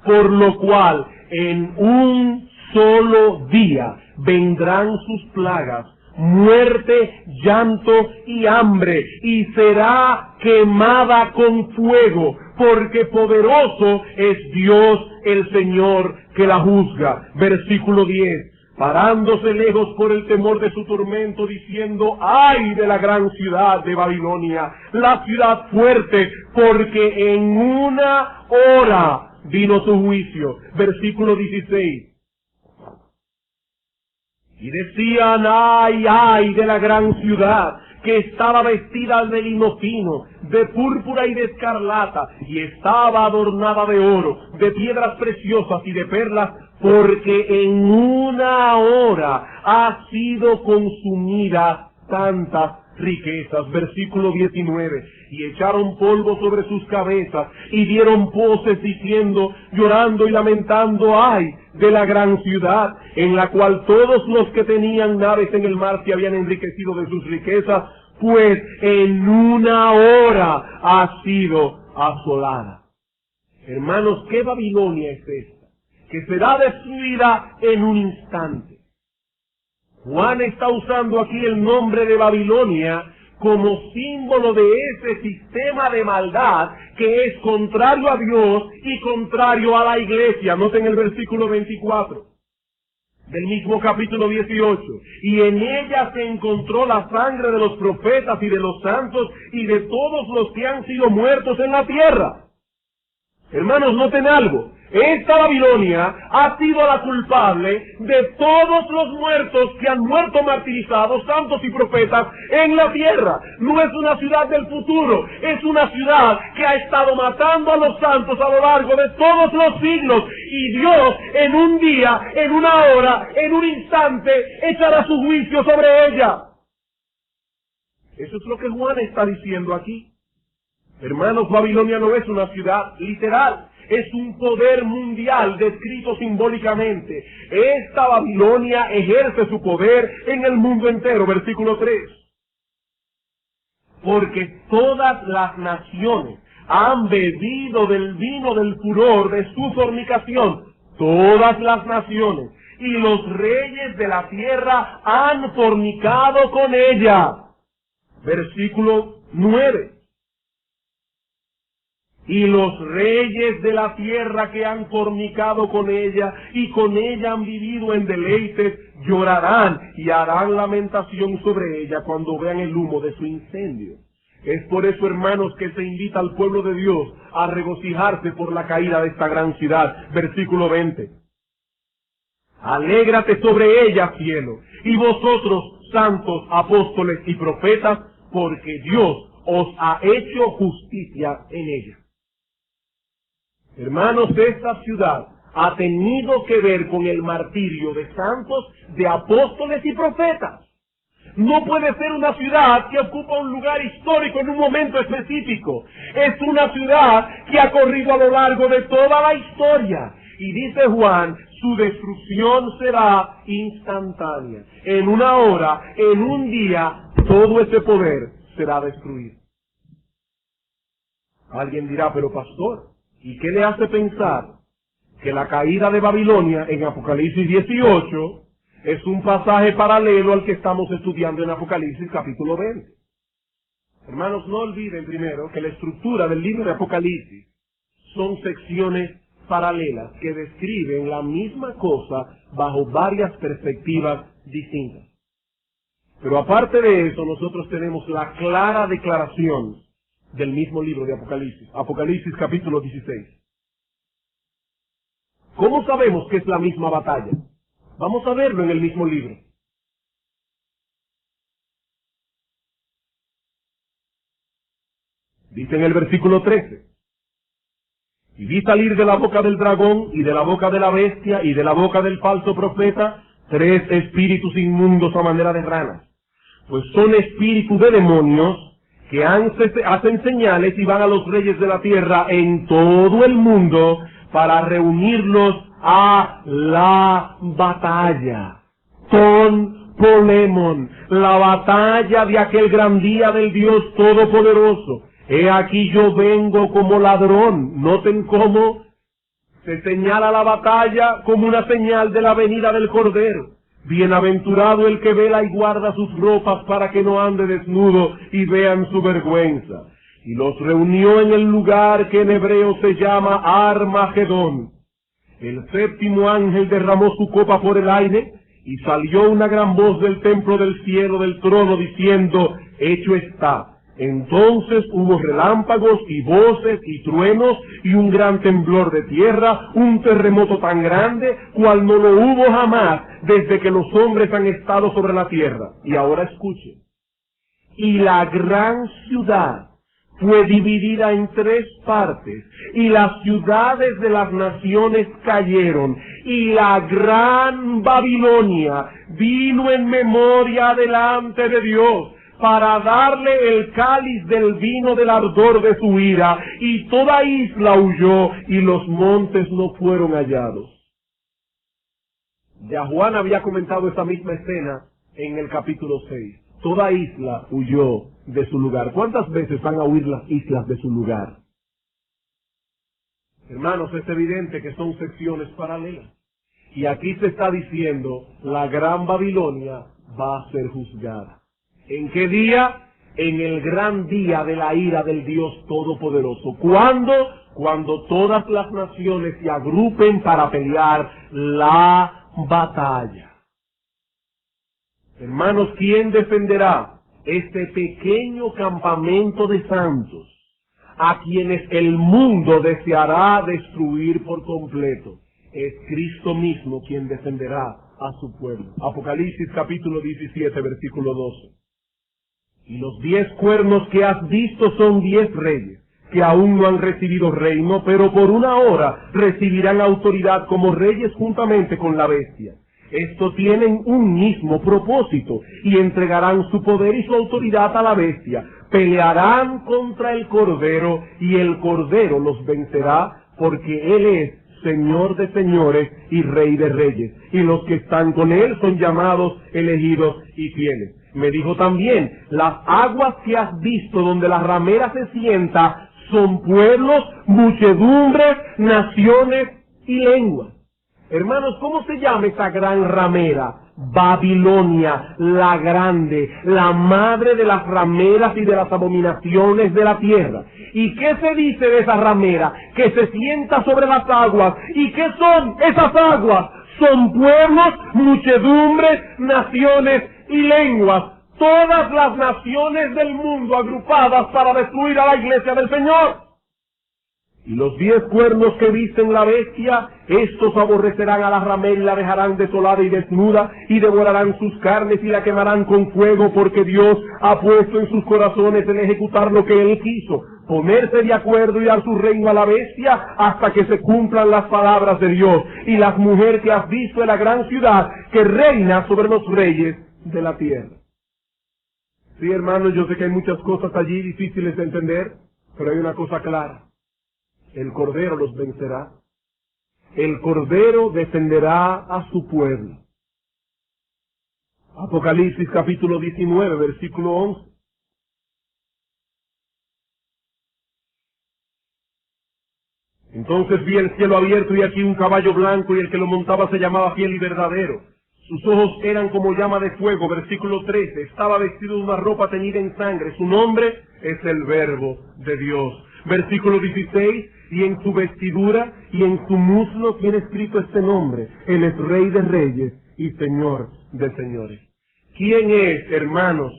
Por lo cual, en un solo día vendrán sus plagas, muerte, llanto y hambre, y será quemada con fuego, porque poderoso es Dios el Señor que la juzga. Versículo 10. Parándose lejos por el temor de su tormento, diciendo, ¡ay de la gran ciudad de Babilonia, la ciudad fuerte, porque en una hora vino su juicio! Versículo 16. Y decían, ay de la gran ciudad, que estaba vestida de lino fino, de púrpura y de escarlata, y estaba adornada de oro, de piedras preciosas y de perlas, porque en una hora ha sido consumida tantas riquezas. Versículo 19. Y echaron polvo sobre sus cabezas, y dieron voces diciendo, llorando y lamentando, ay de la gran ciudad, en la cual todos los que tenían naves en el mar se habían enriquecido de sus riquezas, pues en una hora ha sido asolada. Hermanos, ¿qué Babilonia es esta? Que será destruida en un instante. Juan está usando aquí el nombre de Babilonia como símbolo de ese sistema de maldad que es contrario a Dios y contrario a la iglesia. Noten el versículo 24. del mismo capítulo 18, y en ella se encontró la sangre de los profetas y de los santos y de todos los que han sido muertos en la tierra. Hermanos, noten algo. Esta Babilonia ha sido la culpable de todos los muertos que han muerto martirizados, santos y profetas, en la tierra. No es una ciudad del futuro, es una ciudad que ha estado matando a los santos a lo largo de todos los siglos. Y Dios, en un día, en una hora, en un instante, echará su juicio sobre ella. Eso es lo que Juan está diciendo aquí. Hermanos, Babilonia no es una ciudad literal. Es un poder mundial descrito simbólicamente. Esta Babilonia ejerce su poder en el mundo entero. Versículo 3. Porque todas las naciones han bebido del vino del furor de su fornicación. Todas las naciones. Y los reyes de la tierra han fornicado con ella. Versículo 9. Y los reyes de la tierra que han fornicado con ella y con ella han vivido en deleites, llorarán y harán lamentación sobre ella cuando vean el humo de su incendio. Es por eso, hermanos, que se invita al pueblo de Dios a regocijarse por la caída de esta gran ciudad. Versículo 20. Alégrate sobre ella, cielo, y vosotros, santos, apóstoles y profetas, porque Dios os ha hecho justicia en ella. Hermanos, esta ciudad ha tenido que ver con el martirio de santos, de apóstoles y profetas. No puede ser una ciudad que ocupa un lugar histórico en un momento específico. Es una ciudad que ha corrido a lo largo de toda la historia. Y dice Juan, su destrucción será instantánea. En una hora, en un día, todo ese poder será destruido. Alguien dirá, pero pastor, ¿y qué le hace pensar que la caída de Babilonia en Apocalipsis 18 es un pasaje paralelo al que estamos estudiando en Apocalipsis capítulo 20? Hermanos, no olviden primero que la estructura del libro de Apocalipsis son secciones paralelas que describen la misma cosa bajo varias perspectivas distintas. Pero aparte de eso, nosotros tenemos la clara declaración del mismo libro de Apocalipsis, Apocalipsis capítulo 16. ¿Cómo sabemos que es la misma batalla? Vamos a verlo en el mismo libro. Dice en el versículo 13, y vi salir de la boca del dragón, y de la boca de la bestia, y de la boca del falso profeta, 3 espíritus inmundos a manera de ranas. Pues son espíritus de demonios, que hacen señales y van a los reyes de la tierra en todo el mundo para reunirlos a la batalla. Ton polemon, la batalla de aquel gran día del Dios Todopoderoso. He aquí yo vengo como ladrón. Noten cómo se señala la batalla como una señal de la venida del Cordero. Bienaventurado el que vela y guarda sus ropas para que no ande desnudo y vean su vergüenza. Y los reunió en el lugar que en hebreo se llama Armagedón. El 7º ángel derramó su copa por el aire y salió una gran voz del templo del cielo del trono diciendo, hecho está. Entonces hubo relámpagos y voces y truenos y un gran temblor de tierra, un terremoto tan grande cual no lo hubo jamás desde que los hombres han estado sobre la tierra. Y ahora escuchen. Y la gran ciudad fue dividida en 3 partes, y las ciudades de las naciones cayeron, y la gran Babilonia vino en memoria delante de Dios, para darle el cáliz del vino del ardor de su ira, y toda isla huyó, y los montes no fueron hallados. Ya Juan había comentado esa misma escena en el capítulo 6. Toda isla huyó de su lugar. ¿Cuántas veces van a huir las islas de su lugar? Hermanos, es evidente que son secciones paralelas. Y aquí se está diciendo, la gran Babilonia va a ser juzgada. ¿En qué día? En el gran día de la ira del Dios Todopoderoso. ¿Cuándo? Cuando todas las naciones se agrupen para pelear la batalla. Hermanos, ¿quién defenderá este pequeño campamento de santos a quienes el mundo deseará destruir por completo? Es Cristo mismo quien defenderá a su pueblo. Apocalipsis capítulo 17, versículo 12. Y los 10 cuernos que has visto son 10 reyes, que aún no han recibido reino, pero por una hora recibirán autoridad como reyes juntamente con la bestia. Estos tienen un mismo propósito y entregarán su poder y su autoridad a la bestia. Pelearán contra el Cordero y el Cordero los vencerá, porque Él es Señor de señores y Rey de reyes. Y los que están con Él son llamados, elegidos y fieles. Me dijo también, las aguas que has visto donde la ramera se sienta son pueblos, muchedumbres, naciones y lenguas. Hermanos, ¿cómo se llama esa gran ramera? Babilonia, la grande, la madre de las rameras y de las abominaciones de la tierra. ¿Y qué se dice de esa ramera? Que se sienta sobre las aguas. ¿Y qué son esas aguas? Son pueblos, muchedumbres, naciones y lenguas. Todas las naciones del mundo agrupadas para destruir a la iglesia del Señor. Y los 10 cuernos que visten la bestia, estos aborrecerán a la ramera y la dejarán desolada y desnuda, y devorarán sus carnes y la quemarán con fuego, porque Dios ha puesto en sus corazones el ejecutar lo que Él quiso, ponerse de acuerdo y dar su reino a la bestia hasta que se cumplan las palabras de Dios. Y las mujeres que has visto en la gran ciudad que reina sobre los reyes de la tierra. Sí, hermanos, yo sé que hay muchas cosas allí difíciles de entender, pero hay una cosa clara. El Cordero los vencerá. El Cordero defenderá a su pueblo. Apocalipsis capítulo 19, versículo 11. Entonces vi el cielo abierto y aquí un caballo blanco, y el que lo montaba se llamaba Fiel y Verdadero. Sus ojos eran como llama de fuego. Versículo 13. Estaba vestido de una ropa teñida en sangre. Su nombre es el Verbo de Dios. Versículo 16. Y en su vestidura y en su muslo tiene escrito este nombre: Él es Rey de reyes y Señor de señores. ¿Quién es, hermanos,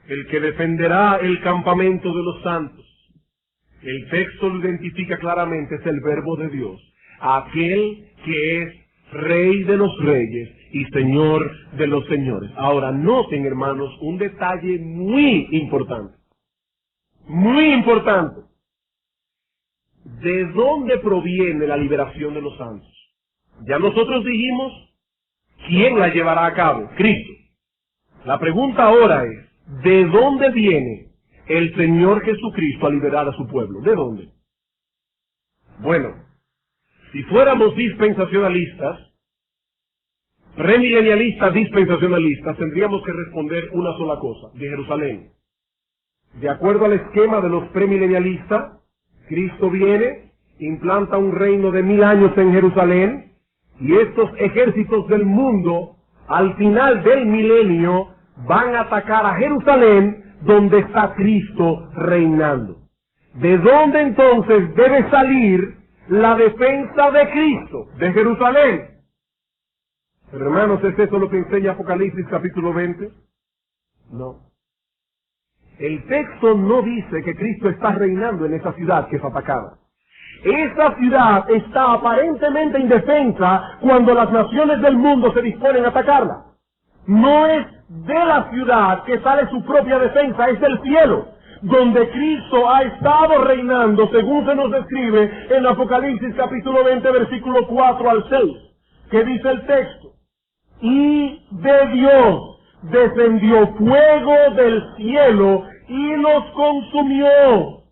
el que defenderá el campamento de los santos? El texto lo identifica claramente, es el Verbo de Dios, aquel que es Rey de los reyes y Señor de los señores. Ahora, noten, hermanos, un detalle muy importante. Muy importante. ¿De dónde proviene la liberación de los santos? Ya nosotros dijimos, ¿quién la llevará a cabo? Cristo. La pregunta ahora es, ¿de dónde viene el Señor Jesucristo a liberar a su pueblo? ¿De dónde? Bueno, si fuéramos dispensacionalistas, premilenialistas dispensacionalistas, tendríamos que responder una sola cosa: de Jerusalén. De acuerdo al esquema de los premilenialistas, Cristo viene, implanta un reino de 1000 años en Jerusalén, y estos ejércitos del mundo, al final del milenio, van a atacar a Jerusalén, donde está Cristo reinando. ¿De dónde entonces debe salir la defensa de Cristo? De Jerusalén. Pero hermanos, ¿es eso lo que enseña Apocalipsis capítulo 20? No. El texto no dice que Cristo está reinando en esa ciudad que es atacada. Esa ciudad está aparentemente indefensa cuando las naciones del mundo se disponen a atacarla. No es de la ciudad que sale su propia defensa, es del cielo, donde Cristo ha estado reinando, según se nos describe en Apocalipsis capítulo 20, versículo 4 al 6, que dice el texto: y de Dios descendió fuego del cielo y los consumió.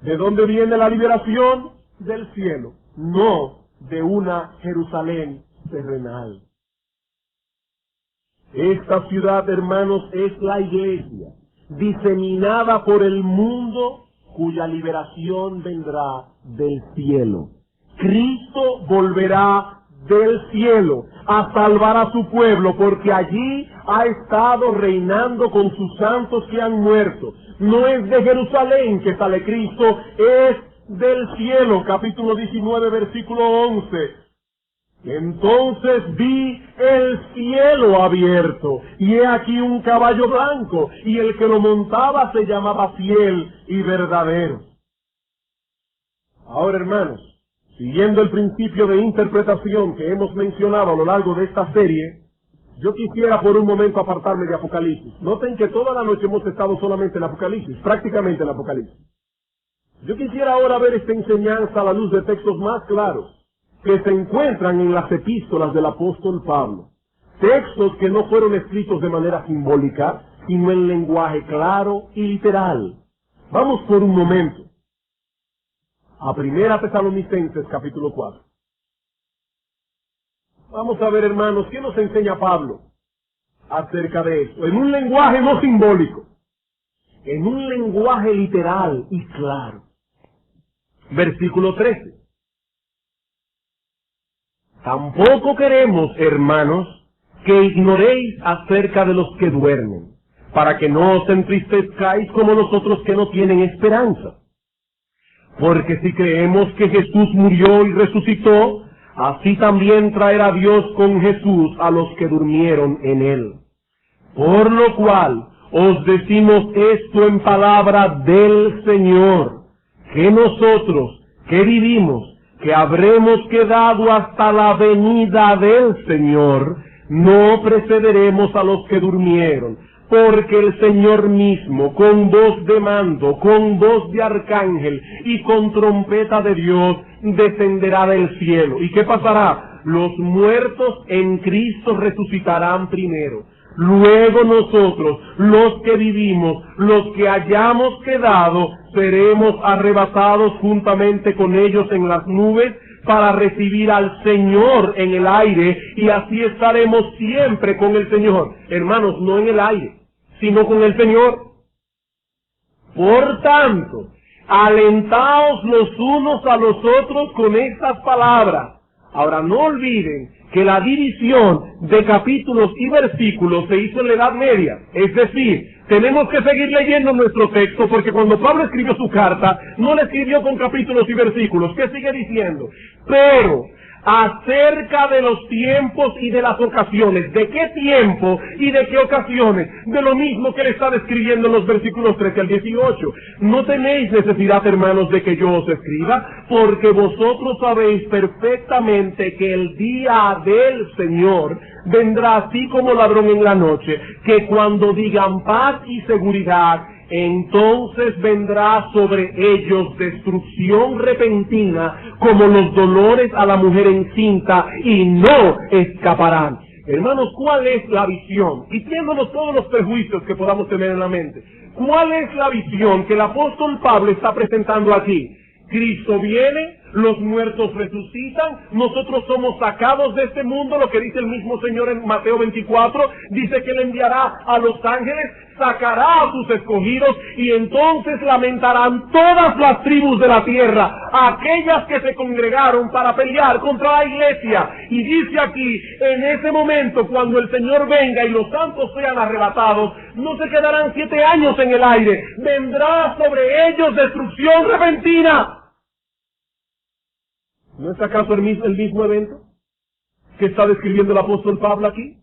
¿De dónde viene la liberación? Del cielo, no de una Jerusalén terrenal. Esta ciudad, hermanos, es la iglesia, diseminada por el mundo, cuya liberación vendrá del cielo. Cristo volverá del cielo a salvar a su pueblo, porque allí ha estado reinando con sus santos que han muerto. No es de Jerusalén que sale Cristo, es del cielo. Capítulo 19, versículo 11. Entonces vi el cielo abierto, y he aquí un caballo blanco, y el que lo montaba se llamaba Fiel y Verdadero. Ahora, hermanos, siguiendo el principio de interpretación que hemos mencionado a lo largo de esta serie, yo quisiera por un momento apartarme de Apocalipsis. Noten que toda la noche hemos estado solamente en Apocalipsis, prácticamente en Apocalipsis. Yo quisiera ahora ver esta enseñanza a la luz de textos más claros que se encuentran en las epístolas del apóstol Pablo. Textos que no fueron escritos de manera simbólica, sino en lenguaje claro y literal. Vamos por un momento a 1 Tesalonicenses capítulo 4. Vamos a ver, hermanos, ¿qué nos enseña Pablo acerca de esto? En un lenguaje no simbólico, en un lenguaje literal y claro. Versículo 13. Tampoco queremos, hermanos, que ignoréis acerca de los que duermen, para que no os entristezcáis como nosotros que no tienen esperanza. Porque si creemos que Jesús murió y resucitó, así también traerá Dios con Jesús a los que durmieron en él. Por lo cual os decimos esto en palabra del Señor, que nosotros, que vivimos, que habremos quedado hasta la venida del Señor, no precederemos a los que durmieron, porque el Señor mismo, con voz de mando, con voz de arcángel y con trompeta de Dios, descenderá del cielo. ¿Y qué pasará? Los muertos en Cristo resucitarán primero. Luego nosotros, los que vivimos, los que hayamos quedado, seremos arrebatados juntamente con ellos en las nubes para recibir al Señor en el aire, y así estaremos siempre con el Señor. Hermanos, no en el aire, sino con el Señor. Por tanto, alentaos los unos a los otros con estas palabras. Ahora, no olviden que la división de capítulos y versículos se hizo en la Edad Media. Es decir, tenemos que seguir leyendo nuestro texto, porque cuando Pablo escribió su carta, no la escribió con capítulos y versículos. ¿Qué sigue diciendo? Pero acerca de los tiempos y de las ocasiones. ¿De qué tiempo y de qué ocasiones? De lo mismo que le está describiendo en los versículos 13 al 18. No tenéis necesidad, hermanos, de que yo os escriba, porque vosotros sabéis perfectamente que el día del Señor vendrá así como ladrón en la noche, que cuando digan paz y seguridad, entonces vendrá sobre ellos destrucción repentina como los dolores a la mujer encinta, y no escaparán. Hermanos, ¿cuál es la visión? Quitándonos todos los prejuicios que podamos tener en la mente, ¿cuál es la visión que el apóstol Pablo está presentando aquí? Cristo viene, los muertos resucitan, nosotros somos sacados de este mundo, lo que dice el mismo Señor en Mateo 24, dice que Él enviará a los ángeles, sacará a sus escogidos, y entonces lamentarán todas las tribus de la tierra, aquellas que se congregaron para pelear contra la iglesia. Y dice aquí, en ese momento, cuando el Señor venga y los santos sean arrebatados, no se quedarán 7 años en el aire, vendrá sobre ellos destrucción repentina. ¿No es acaso el mismo evento que está describiendo el apóstol Pablo aquí?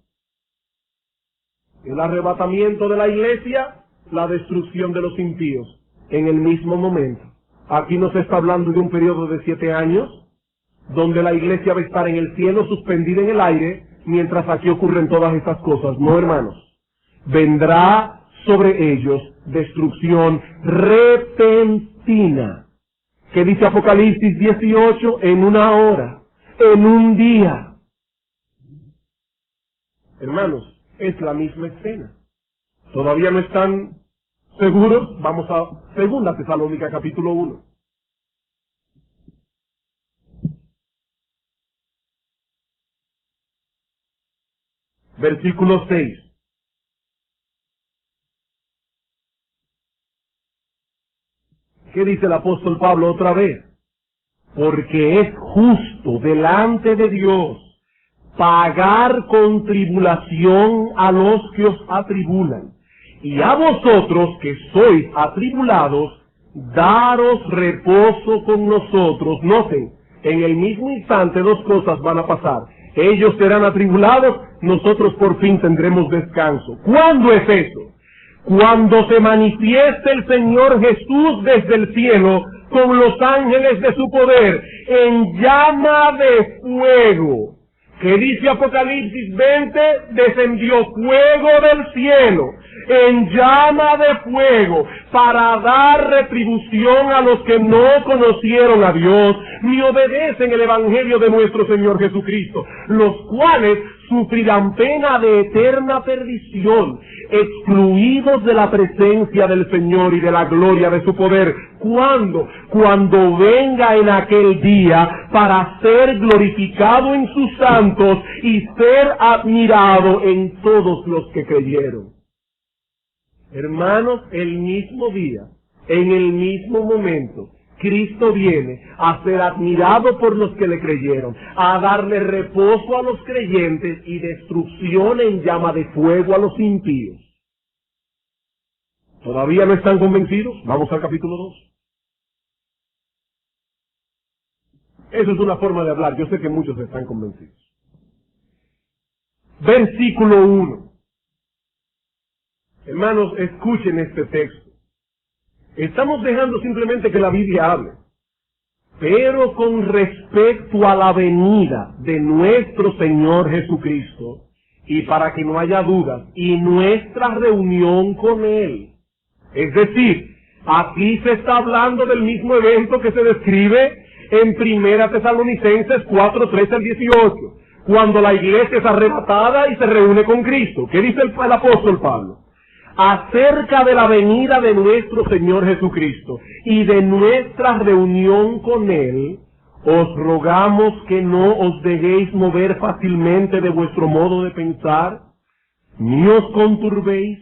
El arrebatamiento de la iglesia, la destrucción de los impíos, en el mismo momento. Aquí no se está hablando de un periodo de 7 años, donde la iglesia va a estar en el cielo, suspendida en el aire, mientras aquí ocurren todas estas cosas. No, hermanos. Vendrá sobre ellos destrucción repentina. ¿Qué dice Apocalipsis 18? En una hora, en un día. Hermanos, es la misma escena. ¿Todavía no están seguros? Vamos a 2 Tesalónica capítulo 1. Versículo 6. ¿Qué dice el apóstol Pablo otra vez? Porque es justo delante de Dios pagar con tribulación a los que os atribulan, y a vosotros que sois atribulados, daros reposo con nosotros. Noten, En el mismo instante dos cosas van a pasar. Ellos serán atribulados, nosotros por fin tendremos descanso. ¿Cuándo es eso? Cuando se manifieste el Señor Jesús desde el cielo con los ángeles de su poder en llama de fuego. ¿Qué dice Apocalipsis 20? Descendió fuego del cielo en llama de fuego para dar retribución a los que no conocieron a Dios ni obedecen el evangelio de nuestro Señor Jesucristo, los cuales sufrirán pena de eterna perdición, excluidos de la presencia del Señor y de la gloria de su poder. ¿Cuándo? Cuando venga en aquel día para ser glorificado en sus santos y ser admirado en todos los que creyeron. Hermanos, el mismo día, en el mismo momento, Cristo viene a ser admirado por los que le creyeron, a darle reposo a los creyentes y destrucción en llama de fuego a los impíos. ¿Todavía no están convencidos? Vamos al capítulo 2. Eso es una forma de hablar, yo sé que muchos están convencidos. Versículo 1. Hermanos, escuchen este texto. Estamos dejando simplemente que la Biblia hable, pero con respecto a la venida de nuestro Señor Jesucristo, y para que no haya dudas, y nuestra reunión con Él. Es decir, aquí se está hablando del mismo evento que se describe en 1 Tesalonicenses 4:13-18, cuando la iglesia es arrebatada y se reúne con Cristo. ¿Qué dice el apóstol Pablo? Acerca de la venida de nuestro Señor Jesucristo y de nuestra reunión con Él, os rogamos que no os dejéis mover fácilmente de vuestro modo de pensar, ni os conturbéis,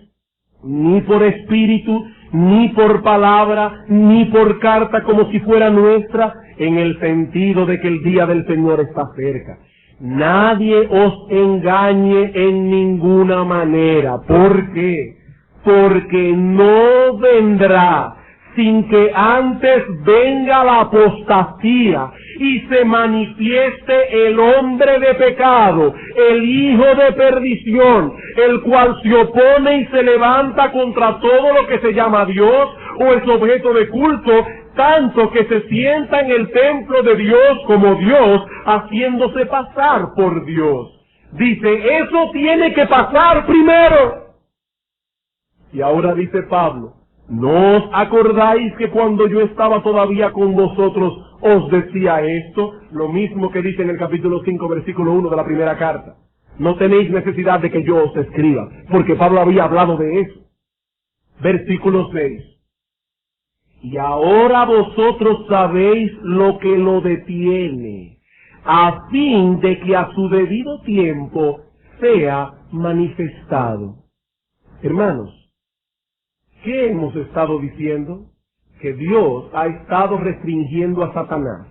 ni por espíritu, ni por palabra, ni por carta como si fuera nuestra, en el sentido de que el día del Señor está cerca. Nadie os engañe en ninguna manera. ¿Por qué? Porque no vendrá sin que antes venga la apostasía y se manifieste el hombre de pecado, el hijo de perdición, el cual se opone y se levanta contra todo lo que se llama Dios o es objeto de culto, tanto que se sienta en el templo de Dios como Dios, haciéndose pasar por Dios. Dice, eso tiene que pasar primero. Y ahora dice Pablo, ¿no os acordáis que cuando yo estaba todavía con vosotros os decía esto? Lo mismo que dice en el capítulo 5, versículo 1 de la primera carta. No tenéis necesidad de que yo os escriba, porque Pablo había hablado de eso. Versículo 6. Y ahora vosotros sabéis lo que lo detiene, a fin de que a su debido tiempo sea manifestado. Hermanos, ¿qué hemos estado diciendo? Que Dios ha estado restringiendo a Satanás.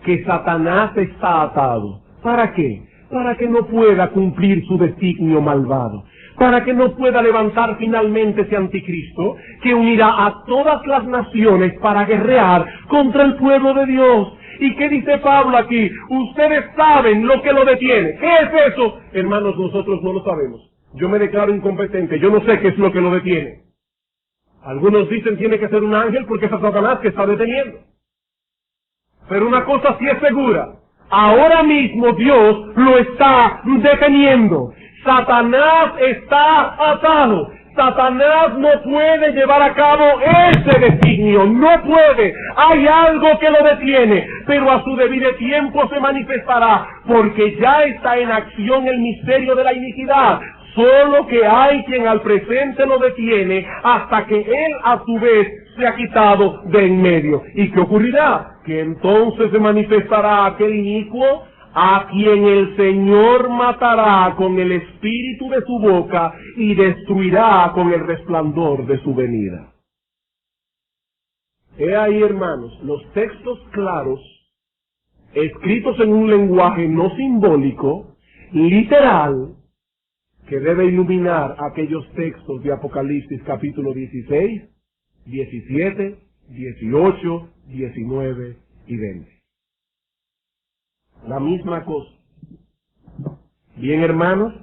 Que Satanás está atado. ¿Para qué? Para que no pueda cumplir su designio malvado. Para que no pueda levantar finalmente ese anticristo que unirá a todas las naciones para guerrear contra el pueblo de Dios. ¿Y qué dice Pablo aquí? Ustedes saben lo que lo detiene. ¿Qué es eso? Hermanos, nosotros no lo sabemos. Yo me declaro incompetente. Yo no sé qué es lo que lo detiene. Algunos dicen tiene que ser un ángel porque es a Satanás que está deteniendo. Pero una cosa sí es segura. Ahora mismo Dios lo está deteniendo. Satanás está atado. Satanás no puede llevar a cabo ese designio. No puede. Hay algo que lo detiene. Pero a su debido tiempo se manifestará. Porque ya está en acción el misterio de la iniquidad. Solo que hay quien al presente lo detiene hasta que él a su vez se ha quitado de en medio. ¿Y qué ocurrirá? Que entonces se manifestará aquel inicuo a quien el Señor matará con el espíritu de su boca y destruirá con el resplandor de su venida. He ahí, hermanos, los textos claros, escritos en un lenguaje no simbólico, literal, que debe iluminar aquellos textos de Apocalipsis capítulo 16, 17, 18, 19 y 20. La misma cosa. Bien, hermanos,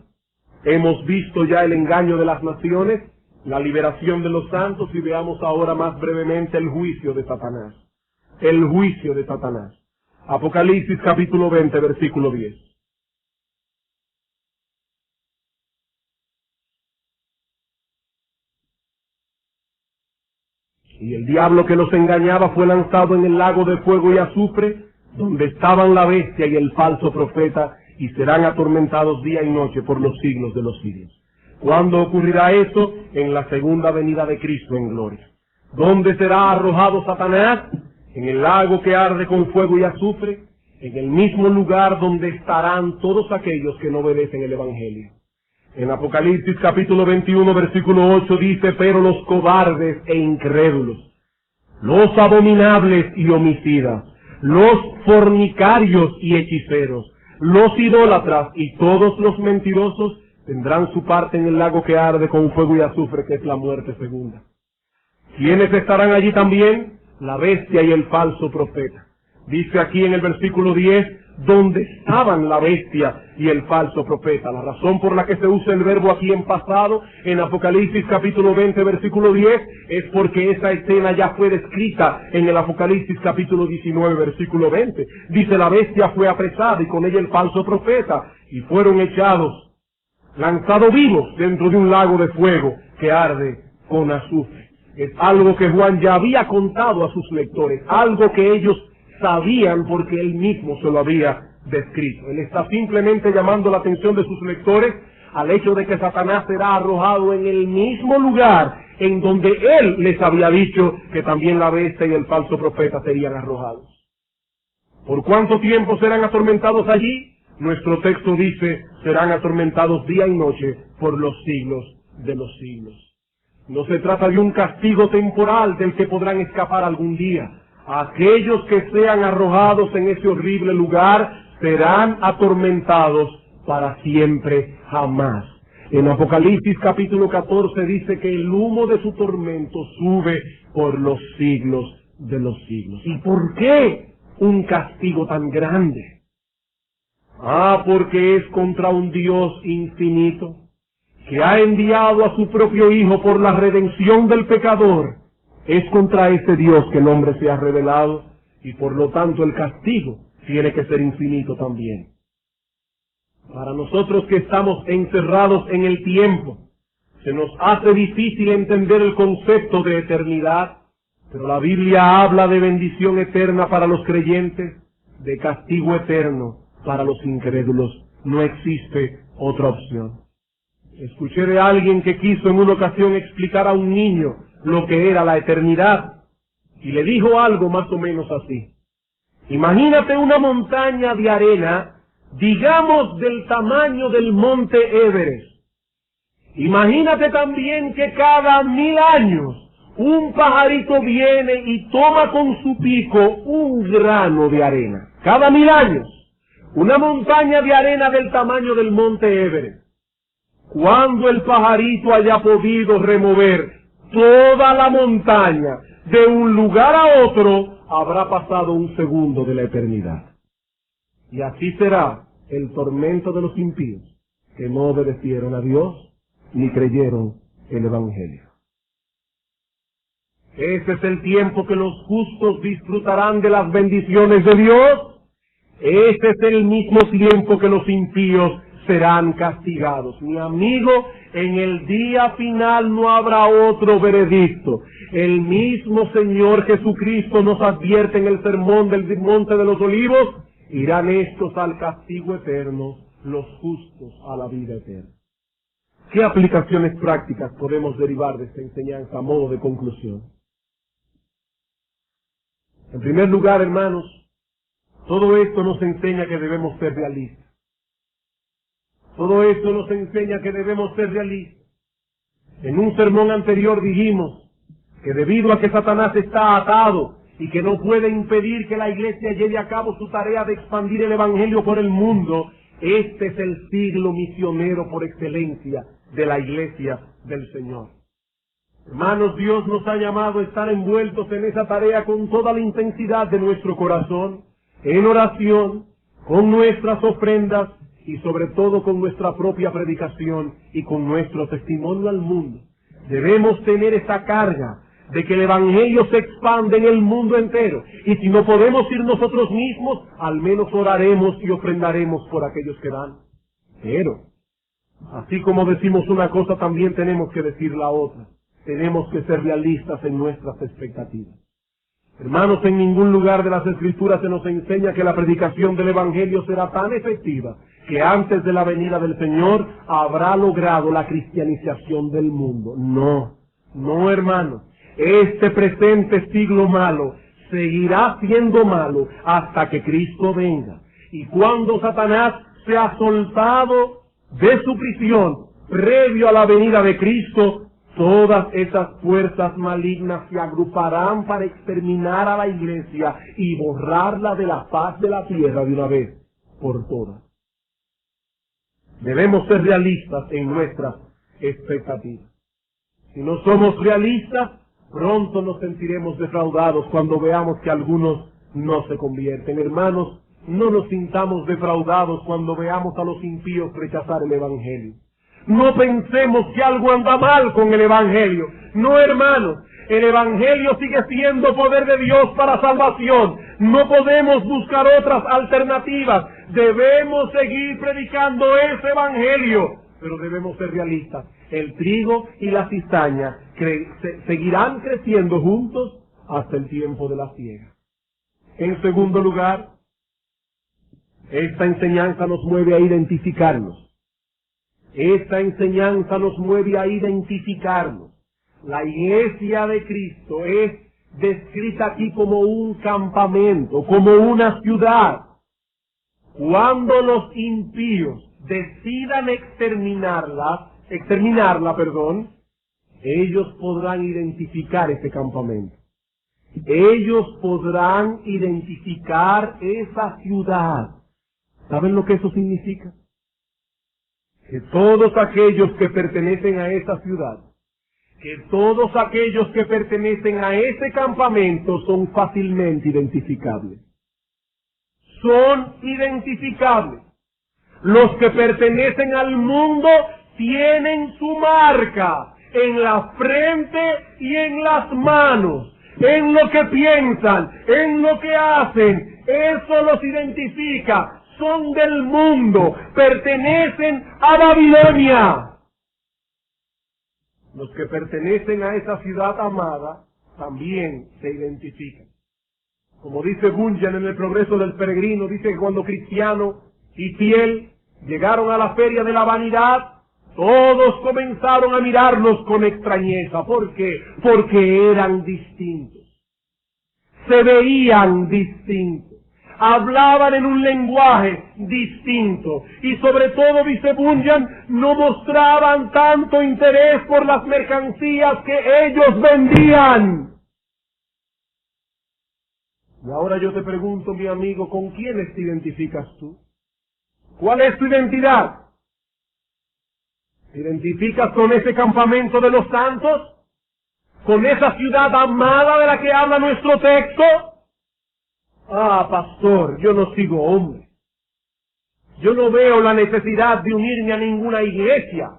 hemos visto ya el engaño de las naciones, la liberación de los santos, y veamos ahora más brevemente el juicio de Satanás. El juicio de Satanás. Apocalipsis capítulo 20, versículo 10. Y el diablo que los engañaba fue lanzado en el lago de fuego y azufre, donde estaban la bestia y el falso profeta, y serán atormentados día y noche por los siglos de los siglos. ¿Cuándo ocurrirá eso? En la segunda venida de Cristo en gloria. ¿Dónde será arrojado Satanás? En el lago que arde con fuego y azufre, en el mismo lugar donde estarán todos aquellos que no obedecen el Evangelio. En Apocalipsis capítulo 21, versículo 8 dice: pero los cobardes e incrédulos, los abominables y homicidas, los fornicarios y hechiceros, los idólatras y todos los mentirosos tendrán su parte en el lago que arde con fuego y azufre, que es la muerte segunda. ¿Quiénes estarán allí también? La bestia y el falso profeta. Dice aquí en el versículo 10, donde estaban la bestia y el falso profeta. La razón por la que se usa el verbo aquí en pasado, en Apocalipsis capítulo 20, versículo 10, es porque esa escena ya fue descrita en el Apocalipsis capítulo 19, versículo 20. Dice: la bestia fue apresada y con ella el falso profeta, y fueron echados, lanzados vivos dentro de un lago de fuego que arde con azufre. Es algo que Juan ya había contado a sus lectores, algo que ellos sabían porque él mismo se lo había descrito. Él está simplemente llamando la atención de sus lectores al hecho de que Satanás será arrojado en el mismo lugar en donde él les había dicho que también la bestia y el falso profeta serían arrojados. ¿Por cuánto tiempo serán atormentados allí? Nuestro texto dice: serán atormentados día y noche por los siglos de los siglos. No se trata de un castigo temporal del que podrán escapar algún día. Aquellos que sean arrojados en ese horrible lugar serán atormentados para siempre, jamás. En Apocalipsis capítulo 14 dice que el humo de su tormento sube por los siglos de los siglos. ¿Y por qué un castigo tan grande? Porque es contra un Dios infinito, que ha enviado a su propio Hijo por la redención del pecador. Es contra ese Dios que el hombre se ha revelado, y por lo tanto el castigo tiene que ser infinito también. Para nosotros que estamos encerrados en el tiempo, se nos hace difícil entender el concepto de eternidad, pero la Biblia habla de bendición eterna para los creyentes, de castigo eterno para los incrédulos. No existe otra opción. Escuché de alguien que quiso en una ocasión explicar a un niño lo que era la eternidad, y le dijo algo más o menos así: imagínate una montaña de arena, digamos del tamaño del monte Everest. Imagínate también que cada 1000 años un pajarito viene y toma con su pico un grano de arena. Cada 1000 años, una montaña de arena del tamaño del monte Everest. Cuando el pajarito haya podido remover toda la montaña de un lugar a otro, habrá pasado un segundo de la eternidad. Y así será el tormento de los impíos, que no obedecieron a Dios ni creyeron el Evangelio. Ese es el tiempo que los justos disfrutarán de las bendiciones de Dios. Ese es el mismo tiempo que los impíos serán castigados. Mi amigo, en el día final no habrá otro veredicto. El mismo Señor Jesucristo nos advierte en el sermón del Monte de los Olivos: irán estos al castigo eterno, los justos a la vida eterna. ¿Qué aplicaciones prácticas podemos derivar de esta enseñanza a modo de conclusión? En primer lugar, hermanos, todo esto nos enseña que debemos ser realistas. Todo esto nos enseña que debemos ser realistas. En un sermón anterior dijimos que debido a que Satanás está atado y que no puede impedir que la iglesia lleve a cabo su tarea de expandir el Evangelio por el mundo, este es el siglo misionero por excelencia de la iglesia del Señor. Hermanos, Dios nos ha llamado a estar envueltos en esa tarea con toda la intensidad de nuestro corazón, en oración, con nuestras ofrendas y sobre todo con nuestra propia predicación y con nuestro testimonio al mundo. Debemos tener esa carga de que el Evangelio se expande en el mundo entero. Y si no podemos ir nosotros mismos, al menos oraremos y ofrendaremos por aquellos que dan. Pero, así como decimos una cosa, también tenemos que decir la otra. Tenemos que ser realistas en nuestras expectativas. Hermanos, en ningún lugar de las Escrituras se nos enseña que la predicación del Evangelio será tan efectiva que antes de la venida del Señor habrá logrado la cristianización del mundo. No, hermanos. Este presente siglo malo seguirá siendo malo hasta que Cristo venga. Y cuando Satanás sea soltado de su prisión previo a la venida de Cristo, todas esas fuerzas malignas se agruparán para exterminar a la iglesia y borrarla de la faz de la tierra de una vez por todas. Debemos ser realistas en nuestras expectativas. Si no somos realistas, pronto nos sentiremos defraudados cuando veamos que algunos no se convierten. Hermanos, no nos sintamos defraudados cuando veamos a los impíos rechazar el Evangelio. No pensemos que algo anda mal con el Evangelio. No, hermanos, el Evangelio sigue siendo poder de Dios para salvación. No podemos buscar otras alternativas. Debemos seguir predicando ese Evangelio, pero debemos ser realistas. El trigo y la cizaña seguirán creciendo juntos hasta el tiempo de la siega. En segundo lugar, esta enseñanza nos mueve a identificarnos. Esta enseñanza nos mueve a identificarnos. La iglesia de Cristo es descrita aquí como un campamento, como una ciudad. Cuando los impíos decidan exterminarla, ellos podrán identificar ese campamento. Ellos podrán identificar esa ciudad. ¿Saben lo que eso significa? Que todos aquellos que pertenecen a esa ciudad, que todos aquellos que pertenecen a ese campamento son fácilmente identificables. Son identificables. Los que pertenecen al mundo tienen su marca en la frente y en las manos, en lo que piensan, en lo que hacen. Eso los identifica. Son del mundo, pertenecen a Babilonia. Los que pertenecen a esa ciudad amada también se identifican. Como dice Bunyan en El progreso del peregrino, dice que cuando Cristiano y Fiel llegaron a la feria de la vanidad, todos comenzaron a mirarlos con extrañeza. ¿Por qué? Porque eran distintos. Se veían distintos. Hablaban en un lenguaje distinto y sobre todo, dice Bunyan, no mostraban tanto interés por las mercancías que ellos vendían. Y ahora yo te pregunto, mi amigo, ¿con quiénes te identificas tú? ¿Cuál es tu identidad? ¿Te identificas con ese campamento de los santos? ¿Con esa ciudad amada de la que habla nuestro texto? Ah, pastor, yo no sigo hombres. Yo no veo la necesidad de unirme a ninguna iglesia.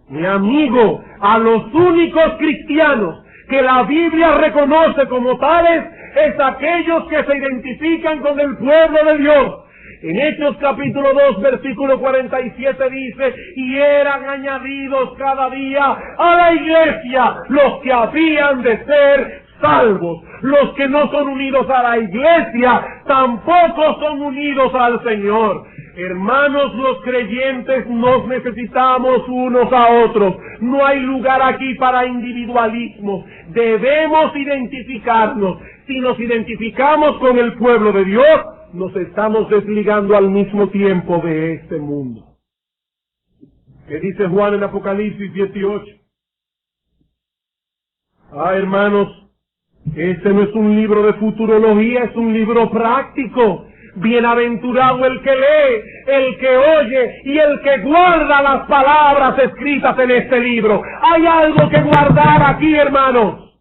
Mi amigo, a los únicos cristianos que la Biblia reconoce como tales es aquellos que se identifican con el pueblo de Dios. En Hechos capítulo 2, versículo 47 dice, y eran añadidos cada día a la iglesia los que habían de ser salvos. Los que no son unidos a la iglesia tampoco son unidos al Señor. Hermanos, los creyentes nos necesitamos unos a otros. No hay lugar aquí para individualismo. Debemos identificarnos. Si nos identificamos con el pueblo de Dios, nos estamos desligando al mismo tiempo de este mundo. ¿Qué dice Juan en Apocalipsis 18? Hermanos, este no es un libro de futurología, es un libro práctico. Bienaventurado el que lee, el que oye y el que guarda las palabras escritas en este libro. Hay algo que guardar aquí, hermanos.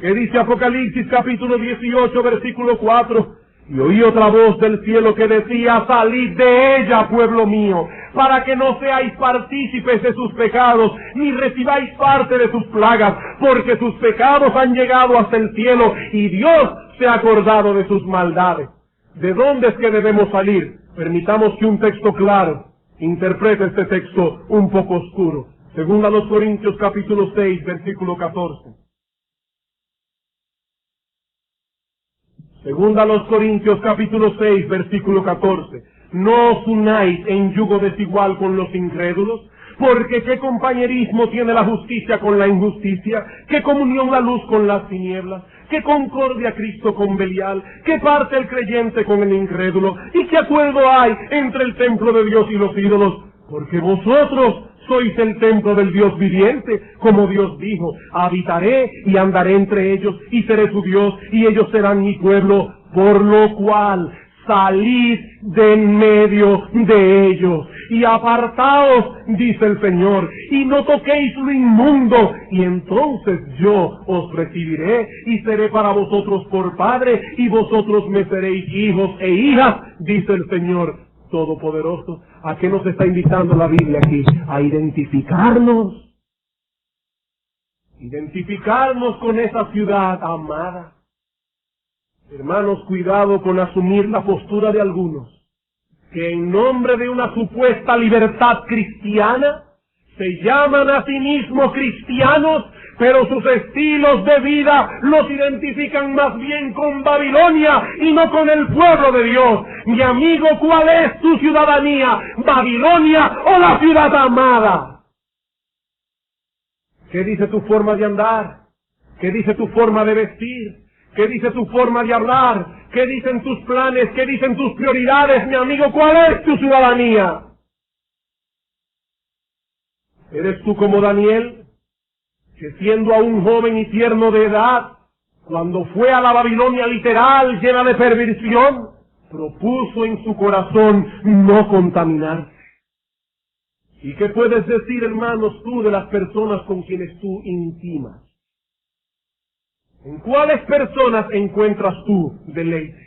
¿Qué dice Apocalipsis capítulo 18, versículo 4? Y oí otra voz del cielo que decía: salid de ella, pueblo mío, para que no seáis partícipes de sus pecados, ni recibáis parte de sus plagas, porque sus pecados han llegado hasta el cielo, y Dios se ha acordado de sus maldades. ¿De dónde es que debemos salir? Permitamos que un texto claro interprete este texto un poco oscuro. Según a los Corintios capítulo 6, versículo 14. Según a los Corintios capítulo 6, versículo 14. No os unáis en yugo desigual con los incrédulos, porque ¿qué compañerismo tiene la justicia con la injusticia? ¿Qué comunión la luz con las tinieblas? ¿Qué concordia Cristo con Belial? ¿Qué parte el creyente con el incrédulo? ¿Y qué acuerdo hay entre el templo de Dios y los ídolos? Porque vosotros sois el templo del Dios viviente, como Dios dijo: habitaré y andaré entre ellos, y seré su Dios, y ellos serán mi pueblo, por lo cual salid de en medio de ellos, y apartaos, dice el Señor, y no toquéis lo inmundo, y entonces yo os recibiré, y seré para vosotros por padre, y vosotros me seréis hijos e hijas, dice el Señor Todopoderoso. ¿A qué nos está invitando la Biblia aquí? A identificarnos. Identificarnos con esa ciudad amada. Hermanos, cuidado con asumir la postura de algunos, que en nombre de una supuesta libertad cristiana, se llaman a sí mismos cristianos, pero sus estilos de vida los identifican más bien con Babilonia y no con el pueblo de Dios. Mi amigo, ¿cuál es tu ciudadanía? ¿Babilonia o la ciudad amada? ¿Qué dice tu forma de andar? ¿Qué dice tu forma de vestir? ¿Qué dice tu forma de hablar? ¿Qué dicen tus planes? ¿Qué dicen tus prioridades, mi amigo? ¿Cuál es tu ciudadanía? ¿Eres tú como Daniel, que siendo aún joven y tierno de edad, cuando fue a la Babilonia literal llena de perversión, propuso en su corazón no contaminarse? ¿Y qué puedes decir, hermanos, tú de las personas con quienes tú intimas? ¿En cuáles personas encuentras tú deleite?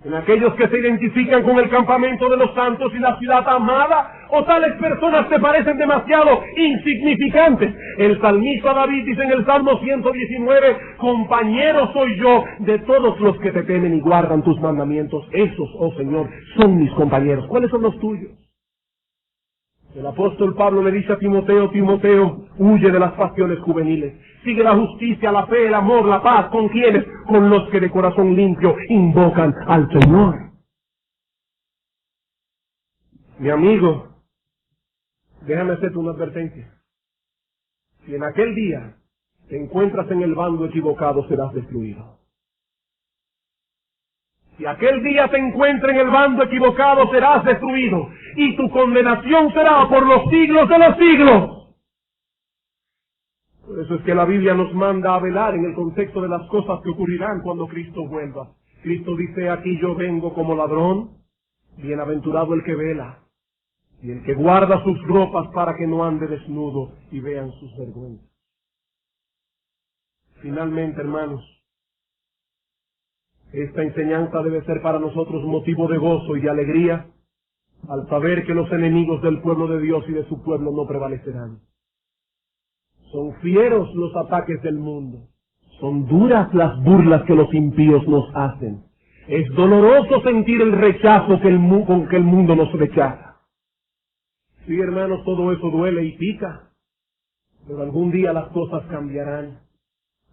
¿En aquellos que se identifican con el campamento de los santos y la ciudad amada? ¿O tales personas te parecen demasiado insignificantes? El salmista David dice en el Salmo 119, compañero soy yo de todos los que te temen y guardan tus mandamientos. Esos, oh Señor, son mis compañeros. ¿Cuáles son los tuyos? El apóstol Pablo le dice a Timoteo: Timoteo, huye de las pasiones juveniles. Sigue la justicia, la fe, el amor, la paz. ¿Con quiénes? Con los que de corazón limpio invocan al Señor. Mi amigo, déjame hacerte una advertencia. Si en aquel día te encuentras en el bando equivocado, serás destruido. Si aquel día te encuentras en el bando equivocado, serás destruido. Y tu condenación será por los siglos de los siglos. Por eso es que la Biblia nos manda a velar en el contexto de las cosas que ocurrirán cuando Cristo vuelva. Cristo dice: aquí yo vengo como ladrón, bienaventurado el que vela, y el que guarda sus ropas para que no ande desnudo y vean sus vergüenzas. Finalmente, hermanos, esta enseñanza debe ser para nosotros motivo de gozo y de alegría al saber que los enemigos del pueblo de Dios y de su pueblo no prevalecerán. Son fieros los ataques del mundo. Son duras las burlas que los impíos nos hacen. Es doloroso sentir el rechazo con que el mundo nos rechaza. Sí, hermanos, todo eso duele y pica, pero algún día las cosas cambiarán.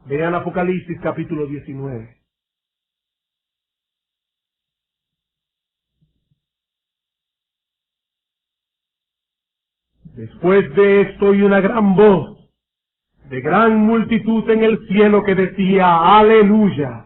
Vean Apocalipsis capítulo 19. Después de esto oí una gran voz de gran multitud en el cielo que decía: aleluya,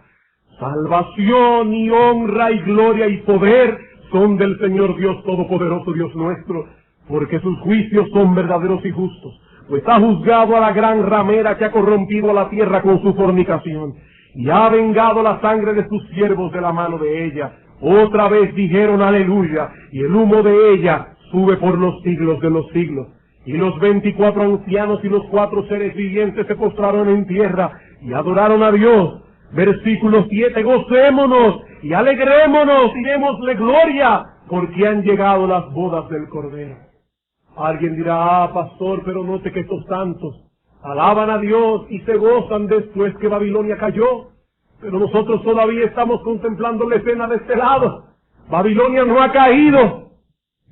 salvación y honra y gloria y poder son del Señor Dios Todopoderoso, Dios nuestro, porque sus juicios son verdaderos y justos, pues ha juzgado a la gran ramera que ha corrompido a la tierra con su fornicación, y ha vengado la sangre de sus siervos de la mano de ella. Otra vez dijeron aleluya, y el humo de ella sube por los siglos de los siglos. Y los 24 ancianos y los 4 seres vivientes se postraron en tierra y adoraron a Dios, Versículo 7, gocémonos y alegrémonos y démosle gloria, porque han llegado las bodas del Cordero. Alguien dirá, pastor, pero note que estos santos alaban a Dios y se gozan después que Babilonia cayó, pero nosotros todavía estamos contemplando la escena de este lado. Babilonia no ha caído.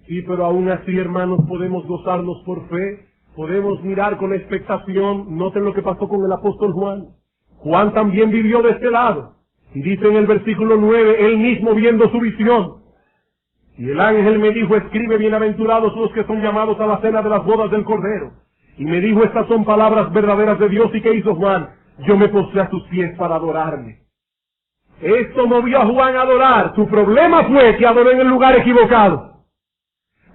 Sí, pero aún así, hermanos, podemos gozarnos por fe, podemos mirar con expectación. Noten lo que pasó con el apóstol Juan. Juan también vivió de este lado. Y dice en el versículo 9, él mismo viendo su visión. Y el ángel me dijo, escribe, bienaventurados los que son llamados a la cena de las bodas del Cordero. Y me dijo, estas son palabras verdaderas de Dios. ¿Y qué hizo Juan? Yo me postré a sus pies para adorarle. Esto movió a Juan a adorar. Su problema fue que adoró en el lugar equivocado.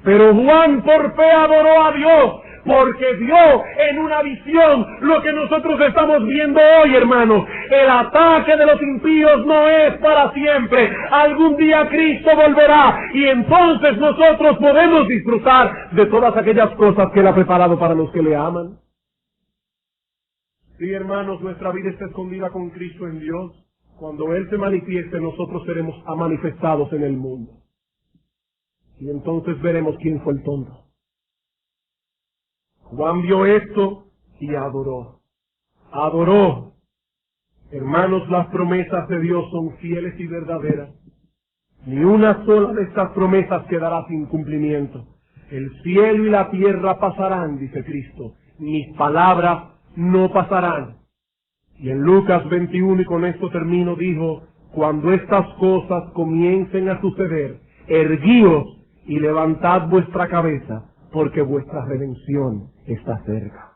Pero Juan por fe adoró a Dios, porque vio en una visión lo que nosotros estamos viendo hoy, hermanos. El ataque de los impíos no es para siempre. Algún día Cristo volverá y entonces nosotros podemos disfrutar de todas aquellas cosas que Él ha preparado para los que le aman. Sí, hermanos, nuestra vida está escondida con Cristo en Dios. Cuando Él se manifieste, nosotros seremos manifestados en el mundo. Y entonces veremos quién fue el tonto. Juan vio esto y adoró. Adoró. Hermanos, las promesas de Dios son fieles y verdaderas. Ni una sola de estas promesas quedará sin cumplimiento. El cielo y la tierra pasarán, dice Cristo. Mis palabras no pasarán. Y en Lucas 21, y con esto termino, dijo, cuando estas cosas comiencen a suceder, erguíos y levantad vuestra cabeza, porque vuestra redención está cerca.